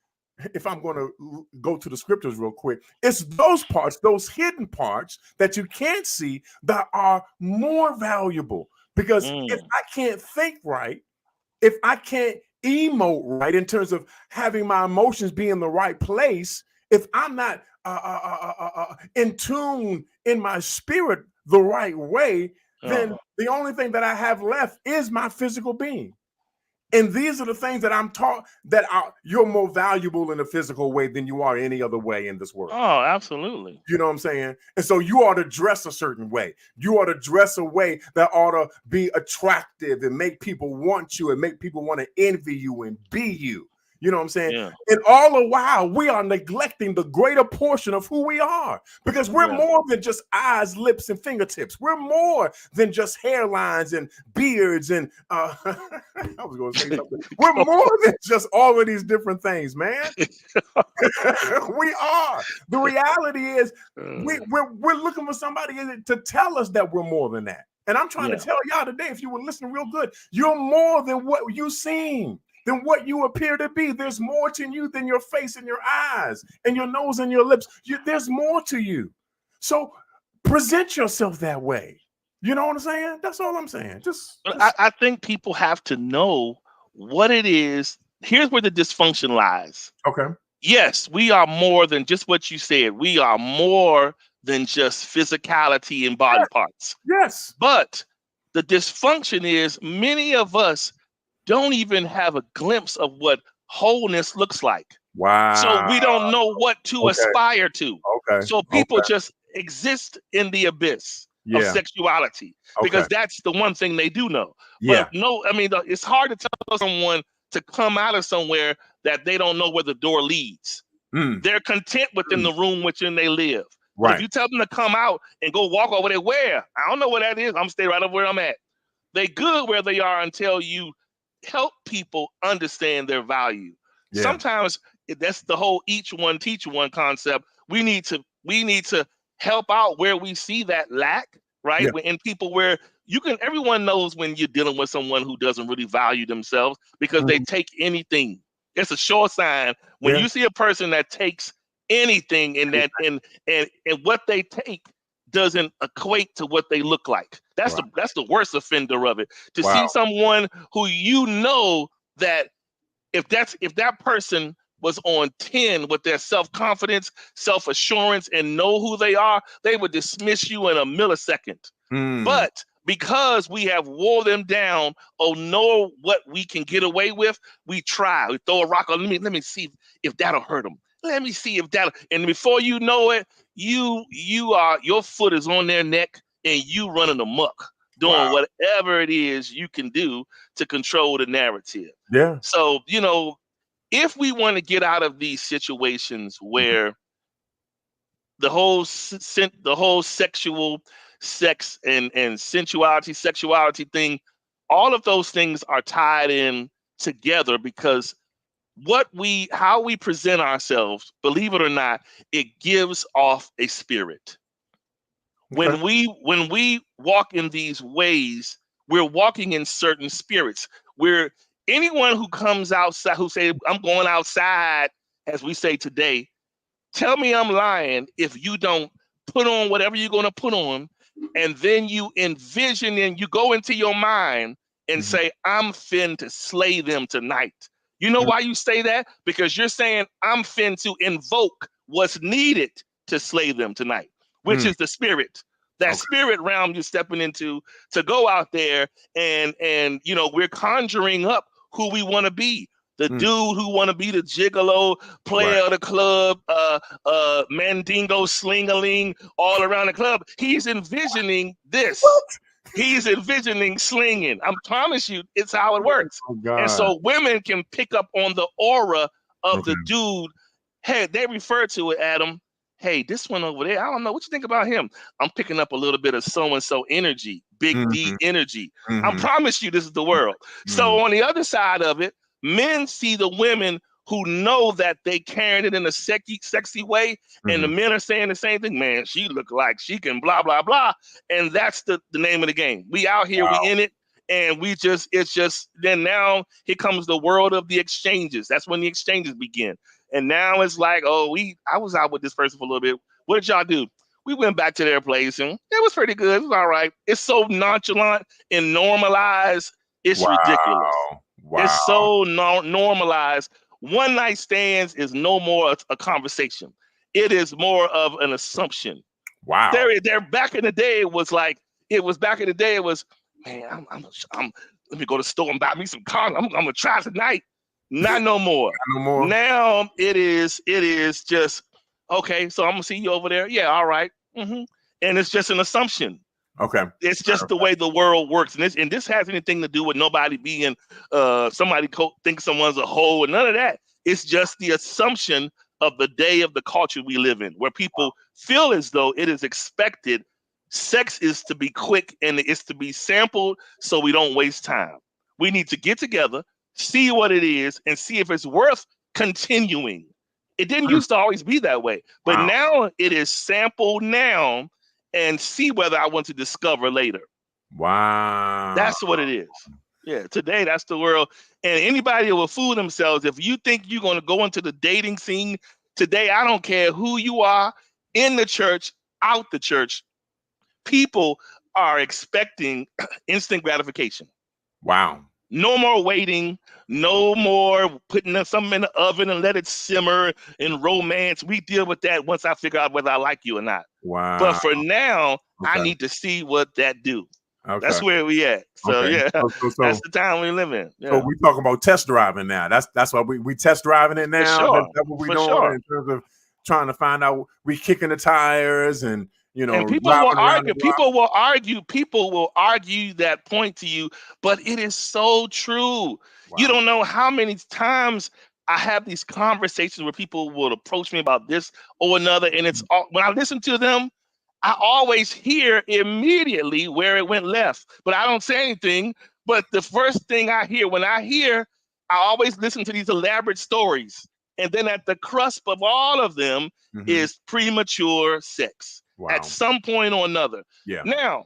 If I'm going to go to the scriptures real quick, it's those parts, those hidden parts that you can't see that are more valuable. Because if Mm. I can't think right, if I can't emote right in terms of having my emotions be in the right place, if I'm not in tune in my spirit the right way, then Oh. the only thing that I have left is my physical being. And these are the things that I'm taught that are you're more valuable in a physical way than you are any other way in this world. Oh, absolutely. You know what I'm saying? And so you ought to dress a certain way. You ought to dress a way that ought to be attractive and make people want you and make people want to envy you and be you. You know what I'm saying? Yeah. And all the while, we are neglecting the greater portion of who we are, because we're Yeah. more than just eyes, lips, and fingertips. We're more than just hairlines and beards. And I was going to say something. We're more than just all of these different things, man. We are. The reality is, we're looking for somebody to tell us that we're more than that. And I'm trying Yeah. to tell y'all today, if you were listening real good, you're more than what you seem, than what you appear to be. There's more to you than your face and your eyes and your nose and your lips. There's more to you. So present yourself that way. You know what I'm saying? That's all I'm saying. But I think people have to know what it is. Here's where the dysfunction lies. Okay. Yes, we are more than just what you said. We are more than just physicality and body parts. Yes. But the dysfunction is many of us don't even have a glimpse of what wholeness looks like. Wow. So we don't know what to aspire to. Okay. So people just exist in the abyss of sexuality because that's the one thing they do know. Yeah. But no, I mean, it's hard to tell someone to come out of somewhere that they don't know where the door leads. They're content within the room within they live. But if you tell them to come out and go walk over there, where? I don't know where that is. I'm stay right over where I'm at. They good where they are until you help people understand their value. Yeah. Sometimes that's the whole each one teach one concept. We need to help out where we see that lack, right? Yeah. In people where everyone knows when you're dealing with someone who doesn't really value themselves because they take anything. It's a sure sign when you see a person that takes anything in that and what they take doesn't equate to what they look like. That's the worst offender of it. To see someone who that if that person was on 10 with their self-confidence, self-assurance, and know who they are, they would dismiss you in a millisecond. But because we have wore them down or know what we can get away with, we try. We throw a rock on. Let me see if that'll hurt them. Let me see if that. And before you know it, your foot is on their neck and you running amok, doing whatever it is you can do to control the narrative. Yeah. So if we want to get out of these situations where the whole sexual sex and sensuality, sexuality thing, all of those things are tied in together because how we present ourselves, believe it or not, it gives off a spirit. When we walk in these ways, we're walking in certain spirits. Anyone who comes outside, who say, I'm going outside, as we say today, tell me I'm lying if you don't put on whatever you're going to put on, and then you envision and you go into your mind and say, I'm fin to slay them tonight. You know why you say that? Because you're saying I'm fin to invoke what's needed to slay them tonight, which is the spirit. That spirit realm you're stepping into to go out there and we're conjuring up who we want to be. The dude who want to be the gigolo, player of the club, mandingo, sling-a-ling, all around the club. He's envisioning this. What? He's envisioning slinging. I promise you, it's how it works. And so women can pick up on the aura of the dude. Hey, they refer to it, Adam, hey, this one over there, I don't know what you think about him. I'm picking up a little bit of so-and-so energy, big D energy. I promise you this is the world. So on the other side of it, men see the women who know that they carrying it in a sexy way, and the men are saying the same thing. Man, she look like she can blah, blah, blah. And that's the name of the game. We out here, we in it, and then now here comes the world of the exchanges. That's when the exchanges begin. And now it's like, I was out with this person for a little bit. What did y'all do? We went back to their place, and it was pretty good. It was all right. It's so nonchalant and normalized. It's ridiculous. Wow. It's so normalized. One night stands is no more a conversation. It is more of an assumption. Wow. There back in the day, it was, man, I'm let me go to the store and buy me some condoms. I'm gonna try tonight. Not no more. No more. Now it is just, okay, so I'm gonna see you over there. Yeah, all right. And it's just an assumption. Okay. It's just the way the world works. And this has anything to do with nobody being somebody thinks someone's a hoe and none of that. It's just the assumption of the day of the culture we live in, where people feel as though it is expected. Sex is to be quick and it's to be sampled so we don't waste time. We need to get together, see what it is, and see if it's worth continuing. It didn't used to always be that way, but now it is sampled now and see whether I want to discover later. Wow. That's what it is. Yeah, today that's the world. And anybody will fool themselves. If you think you're going to go into the dating scene today, I don't care who you are, in the church, out the church, people are expecting instant gratification. Wow. No more waiting, no more putting something in the oven and let it simmer and romance. We deal with that once I figure out whether I like you or not. Wow. But for now, I need to see what that do. Okay. That's where we at. So yeah, so that's the time we live in. Yeah. So we talking about test driving now. That's what we test driving it now. Sure. That's what we doing in terms of trying to find out. We kicking the tires and and people will argue. People will argue that point to you, but it is so true. Wow. You don't know how many times I have these conversations where people will approach me about this or another, and it's when I listen to them, I always hear immediately where it went left, but I don't say anything. But the first thing I hear I always listen to these elaborate stories, and then at the cusp of all of them is premature sex. Wow. At some point or another. Yeah. Now,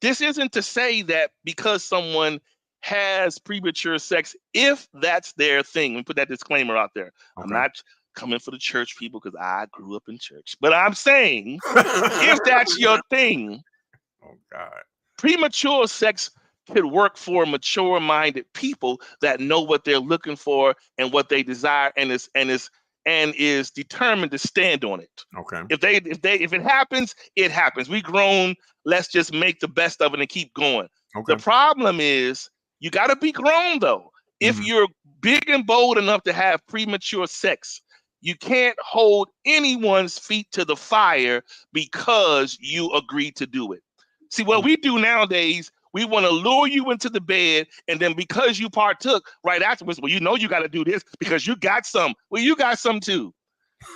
this isn't to say that because someone has premature sex, if that's their thing, we put that disclaimer out there. Okay. I'm not coming for the church people because I grew up in church, but I'm saying if that's your thing, premature sex could work for mature-minded people that know what they're looking for and what they desire, and is determined to stand on it. Okay. If it happens, it happens. We grown. Let's just make the best of it and keep going. Okay. The problem is you got to be grown though. If you're big and bold enough to have premature sex, you can't hold anyone's feet to the fire because you agreed to do it. See, what we do nowadays, we want to lure you into the bed, and then because you partook right afterwards, well, you got to do this because you got some. Well, you got some too.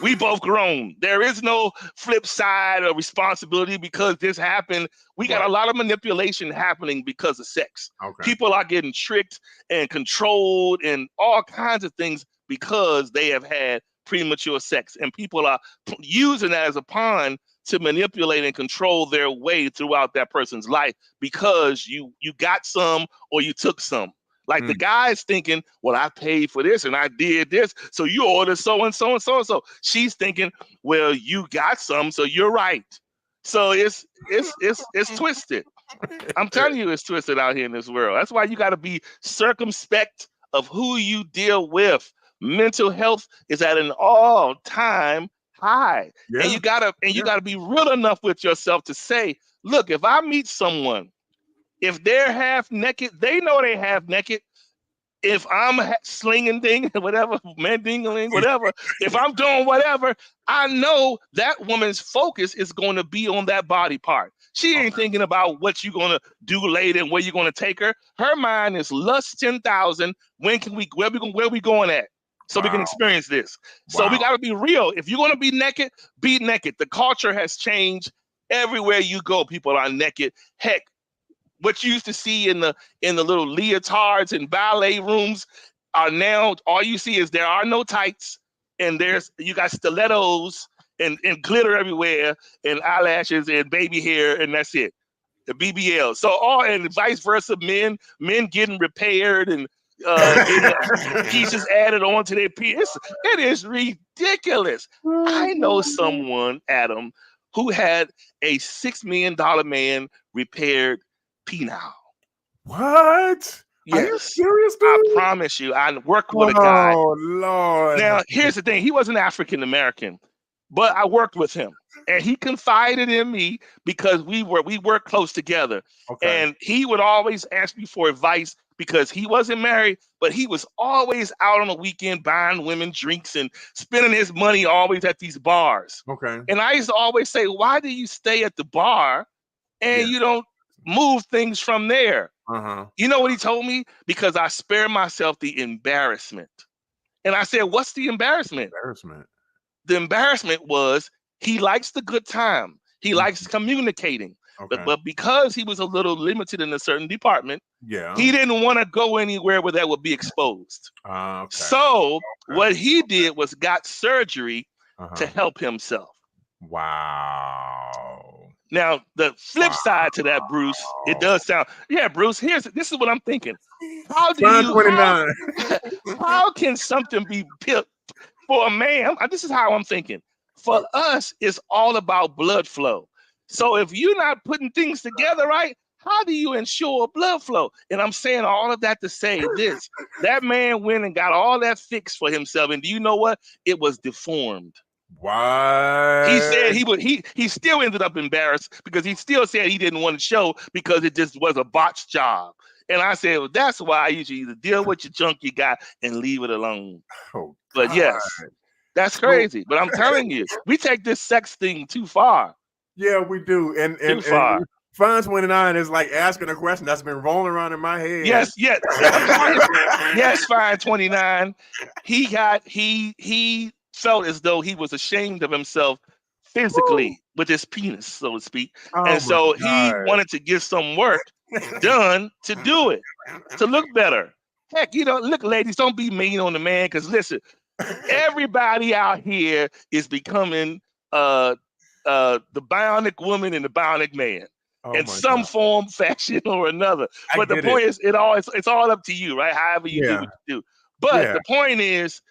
We both grown. There is no flip side of responsibility because this happened. We got a lot of manipulation happening because of sex. Okay. People are getting tricked and controlled and all kinds of things because they have had premature sex, and people are using that as a pawn to manipulate and control their way throughout that person's life because you got some or you took some. Like the guy's thinking, well, I paid for this and I did this, so you ordered so and so and so and so. She's thinking, well, you got some, so you're right. So it's twisted. I'm telling you, it's twisted out here in this world. That's why you got to be circumspect of who you deal with. Mental health is at an all-time high. Yeah. And you gotta be real enough with yourself to say, look, if I meet someone, if they're half naked, they know they half naked. If I'm slinging thing, whatever, mandingling, whatever, if I'm doing whatever, I know that woman's focus is going to be on that body part. She ain't thinking about what you're going to do later and where you're going to take her. Her mind is lust 10,000. Where we going at? so we can experience this. So we got to be real. If you're going to be naked, be naked. The culture has changed. Everywhere you go, people are naked. Heck, what you used to see in the little leotards and ballet rooms are now, all you see is there are no tights, and you got stilettos and glitter everywhere and eyelashes and baby hair, and that's it. The BBL. So and vice versa, men getting repaired and getting pieces added onto their piece. It is ridiculous. I know someone, Adam, who had a $6 million man repaired penile. What? Yes. Are you serious, dude? I promise you. I worked with a guy. Oh, Lord. Now, here's the thing. He wasn't African American, but I worked with him. And he confided in me because we worked close together. Okay. And he would always ask me for advice because he wasn't married, but he was always out on the weekend buying women drinks and spending his money always at these bars. Okay. And I used to always say, why do you stay at the bar and you don't move things from there? You know what he told me? Because I spare myself the embarrassment. And I said, what's the embarrassment? The embarrassment was he likes the good time. He likes communicating. Okay. But because he was a little limited in a certain department, he didn't want to go anywhere where that would be exposed. So what he did was got surgery to help himself. Wow. Now, the flip side to that, Bruce, it does sound, Bruce, this is what I'm thinking. How can something be built for a man? This is how I'm thinking. For us, it's all about blood flow. So if you're not putting things together right, how do you ensure blood flow? And I'm saying all of that to say this. That man went and got all that fixed for himself. And do you know what? It was deformed. What? He said he still ended up embarrassed because he still said he didn't want to show because it just was a botched job. And I said, well, that's why you should either deal with your junk you got and leave it alone. Oh, but yes, that's crazy. But I'm telling you, we take this sex thing too far. Yeah, we do. And Fine 29 is like asking a question that's been rolling around in my head. Yes. Yes, Fine 29. He felt as though he was ashamed of himself physically with his penis, so to speak. And so he wanted to get some work done to do it, to look better. Heck, look, ladies, don't be mean on the man, because listen, everybody out here is becoming the bionic woman and the bionic man in some form, fashion, or another. But the point is, it's all up to you, right? However you do what you do. But the point is,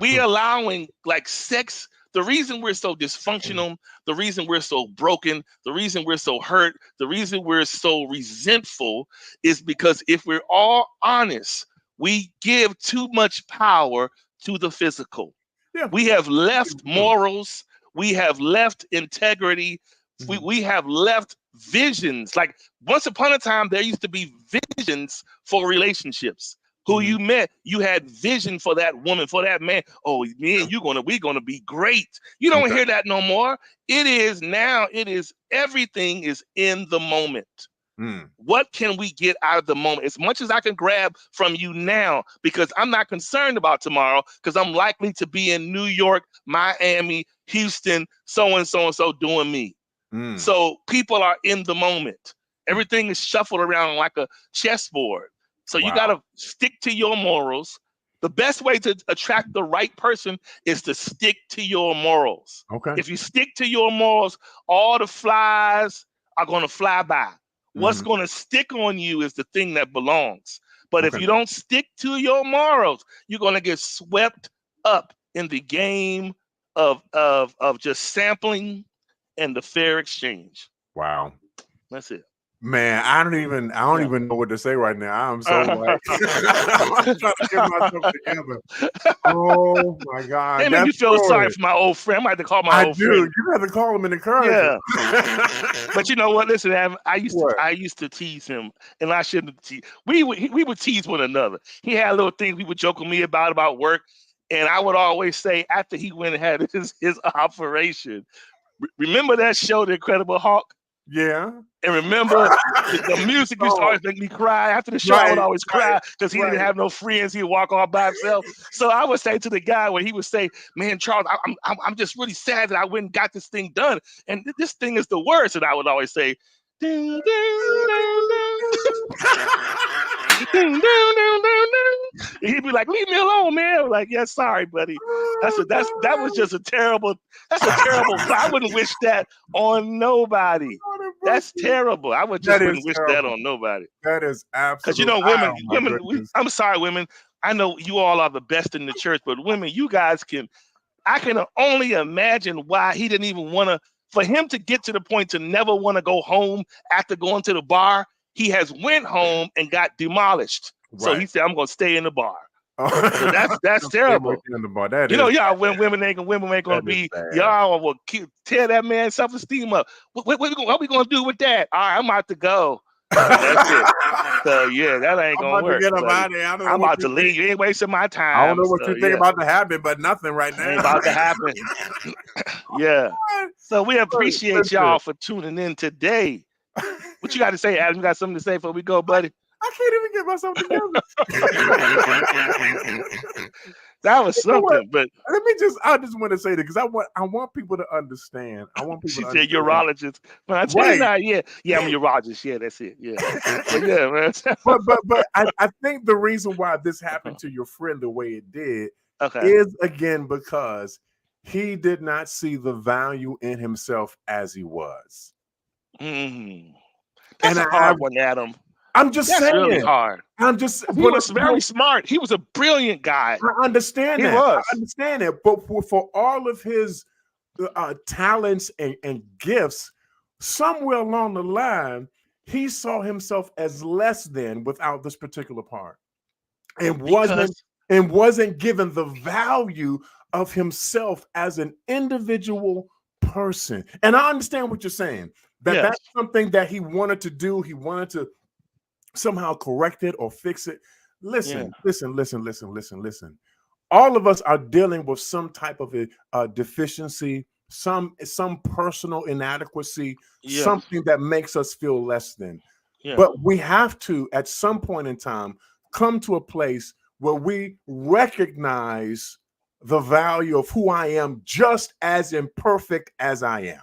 we allowing like sex. The reason we're so dysfunctional, the reason we're so broken, the reason we're so hurt, the reason we're so resentful is because if we're all honest, we give too much power to the physical. Yeah. We have left morals. We have left integrity. We have left visions. Like once upon a time, there used to be visions for relationships. Who you met, you had vision for that woman, for that man. Oh, man, we're gonna be great. You don't hear that no more. It is now. It is everything is in the moment. What can we get out of the moment? As much as I can grab from you now, because I'm not concerned about tomorrow, because I'm likely to be in New York, Miami, Houston, so and so doing me. So people are in the moment. Everything is shuffled around like a chessboard. So you got to stick to your morals. The best way to attract the right person is to stick to your morals. Okay. If you stick to your morals, all the flies are going to fly by. What's going to stick on you is the thing that belongs. But if you don't stick to your morals, you're going to get swept up in the game of just sampling and the fair exchange. Wow. That's it. Man, I don't even know what to say right now. I'm so like I'm trying to get myself together. Oh my God. They make you feel sorry for my old friend. I might have to call my old friend. You have to call him in the encourage. Yeah. But you know what? Listen, I used to tease him, and I shouldn't have teased. We would tease one another. He had little things we would joke with me about work, and I would always say after he went and had his operation, remember that show, The Incredible Hulk? Yeah. And remember, the music used to always make me cry. After the show, I would always cry because he didn't have no friends. He'd walk off by himself. So I would say to the guy when he would say, "Man, Charles, I'm just really sad that I went and got this thing done, and this thing is the worst." And I would always say, "Ding, ding, ding, ding." Ding, ding, ding, ding, ding. And he'd be like, "Leave me alone, man." I'm like, "Yeah, sorry, buddy. That was just a terrible. That's a terrible. I wouldn't wish that on nobody. That's terrible. I would just wouldn't wish that on nobody. That is absolutely. Because women. I'm sorry, women. I know you all are the best in the church, but women, you guys can. I can only imagine why he didn't even want to. For him to get to the point to never want to go home after going to the bar. He has went home and got demolished. Right. So he said, "I'm gonna stay in the bar." So that's terrible. In the bar. That y'all when women ain't gonna be y'all will tear that man's self-esteem up. What we gonna do with that? All right, I'm about to go. That's it. So yeah, that ain't gonna work. I'm about to leave. You ain't wasting my time. I don't know what you think about to happen, but nothing right now. Ain't about to happen. Yeah. So we appreciate y'all for tuning in today. What you got to say, Adam? You got something to say before we go, buddy? I can't even get myself together. That was something, but I just want to say that because I want people to understand. I want people. She said urologist. But I tell you now, yeah, I'm a urologist. Yeah, that's it. Yeah, but yeah, man. but I think the reason why this happened to your friend the way it did is again because he did not see the value in himself as he was. Mm-hmm. That's a hard one, Adam. I'm just saying. Really hard. He was very smart. He was a brilliant guy. I understand that. I understand it. But for all of his talents and gifts, somewhere along the line, he saw himself as less than without this particular part, and wasn't given the value of himself as an individual person. And I understand what you're saying. That's something that he wanted to do. He wanted to somehow correct it or fix it. Listen. All of us are dealing with some type of a deficiency, some personal inadequacy, something that makes us feel less than. Yeah. But we have to, at some point in time, come to a place where we recognize the value of who I am just as imperfect as I am.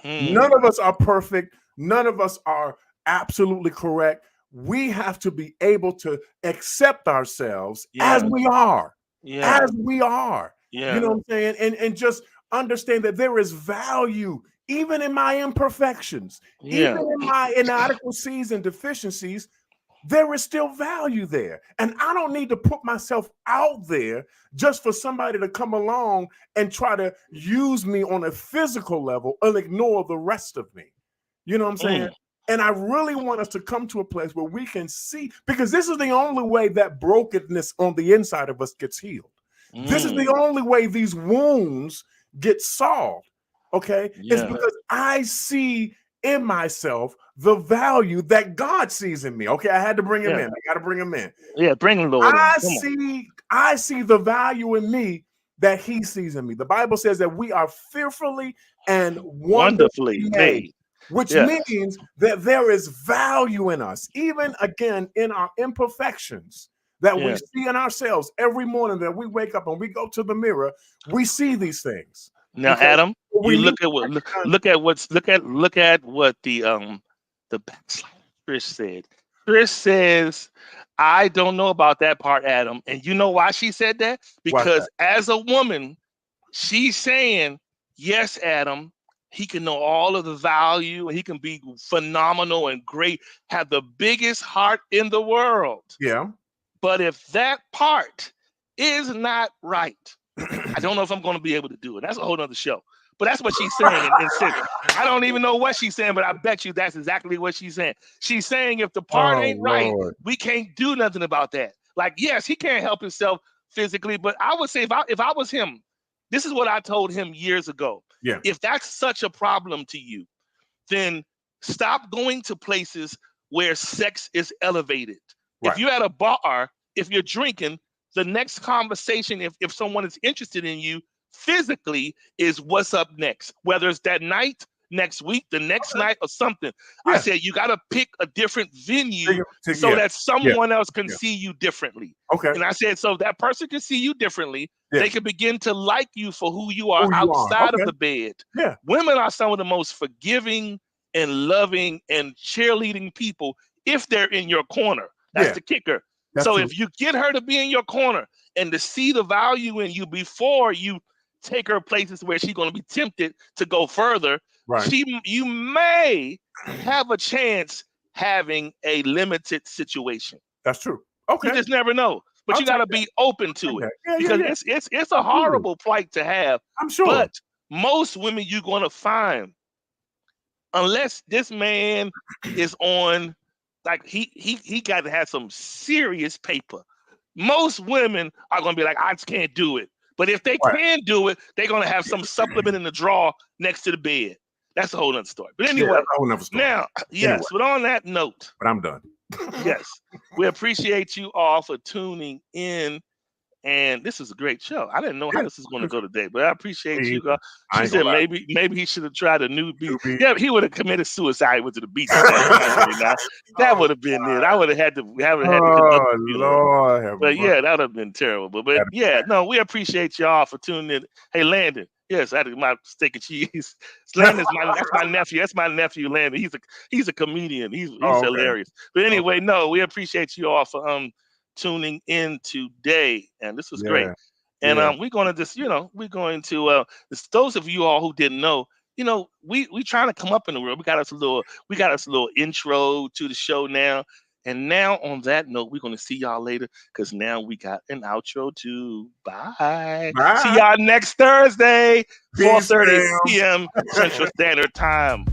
None of us are perfect. None of us are absolutely correct. We have to be able to accept ourselves as we are. As we are. You know what I'm saying? And just understand that there is value even in my imperfections, even in my inadequacies and deficiencies. There is still value there. And I don't need to put myself out there just for somebody to come along and try to use me on a physical level and ignore the rest of me. You know what I'm saying? And I really want us to come to a place where we can see, because this is the only way that brokenness on the inside of us gets healed. This is the only way these wounds get solved. Okay? It's because I see in myself the value that God sees in me. Okay, I had to bring him in. I got to bring him in. Yeah, bring him, Lord. I see the value in me that he sees in me. The Bible says that we are fearfully and wonderfully made, which means that there is value in us, even again in our imperfections that we see in ourselves every morning that we wake up and we go to the mirror. We see these things. Now, Adam, you look at what the backslider Trish said. Trish says, I don't know about that part, Adam. And you know why she said that? Because as a woman, she's saying, yes, Adam, he can know all of the value and he can be phenomenal and great, have the biggest heart in the world. Yeah. But if that part is not right, I don't know if I'm going to be able to do it. That's a whole nother show. But that's what she's saying. I don't even know what she's saying, but I bet you that's exactly what she's saying. She's saying if the part ain't right, we can't do nothing about that. Like, yes, he can't help himself physically, but I would say if I was him, this is what I told him years ago. Yeah. If that's such a problem to you, then stop going to places where sex is elevated. Right. If you're at a bar, if you're drinking, the next conversation, if someone is interested in you physically, is what's up next. Whether it's that night next week, the next night, or something. I Yeah. said you got to pick a different venue so Yeah. that someone else can see you differently. Okay. And I said, so that person can see you differently. Yeah. They can begin to like you for who you are Who you are. outside Okay. of the bed. Yeah. Women are some of the most forgiving and loving and cheerleading people if they're in your corner. That's Yeah. the kicker. That's So true. if you get her to be in your corner and to see the value in you before you take her places where she's going to be tempted to go further, Right. you may have a chance having a limited situation. That's true. Okay. You just never know. But I'll you got to take be open to it, Yeah, because yeah. it's a horrible plight to have. I'm sure. But most women you're going to find, unless this man is on, like he got to have some serious paper. Most women are going to be like, I just can't do it. But if they can do it, they're going to have some supplement in the drawer next to the bed. That's a whole other story. But anyway, that's a whole nother story. now, yes, but on that note, But I'm done. yes, we appreciate you all for tuning in. And this is a great show. I didn't know how this was going to go today, but I appreciate you guys. I She ain't said gonna lie. maybe he should have tried a new beat. New beat. Yeah, he would have committed suicide. Went to the beach. That would have been it. I would have had to conduct Oh, the funeral. Lord. have But mercy. yeah, that would have been terrible. But yeah, no, we appreciate y'all for tuning in. Hey, Landon. Yes, I had my steak and cheese. Landon's that's my nephew. That's my nephew, Landon. He's a comedian. He's okay. hilarious. But anyway, no, we appreciate you all for tuning in today, and this was great. And we're going to just, we're going to those of you all who didn't know, we trying to come up in the world. We got us a little intro to the show now. And now on that note, we're going to see y'all later, because now we got an outro too. Bye. See y'all next Thursday, 4:30 p.m. Central Standard Time.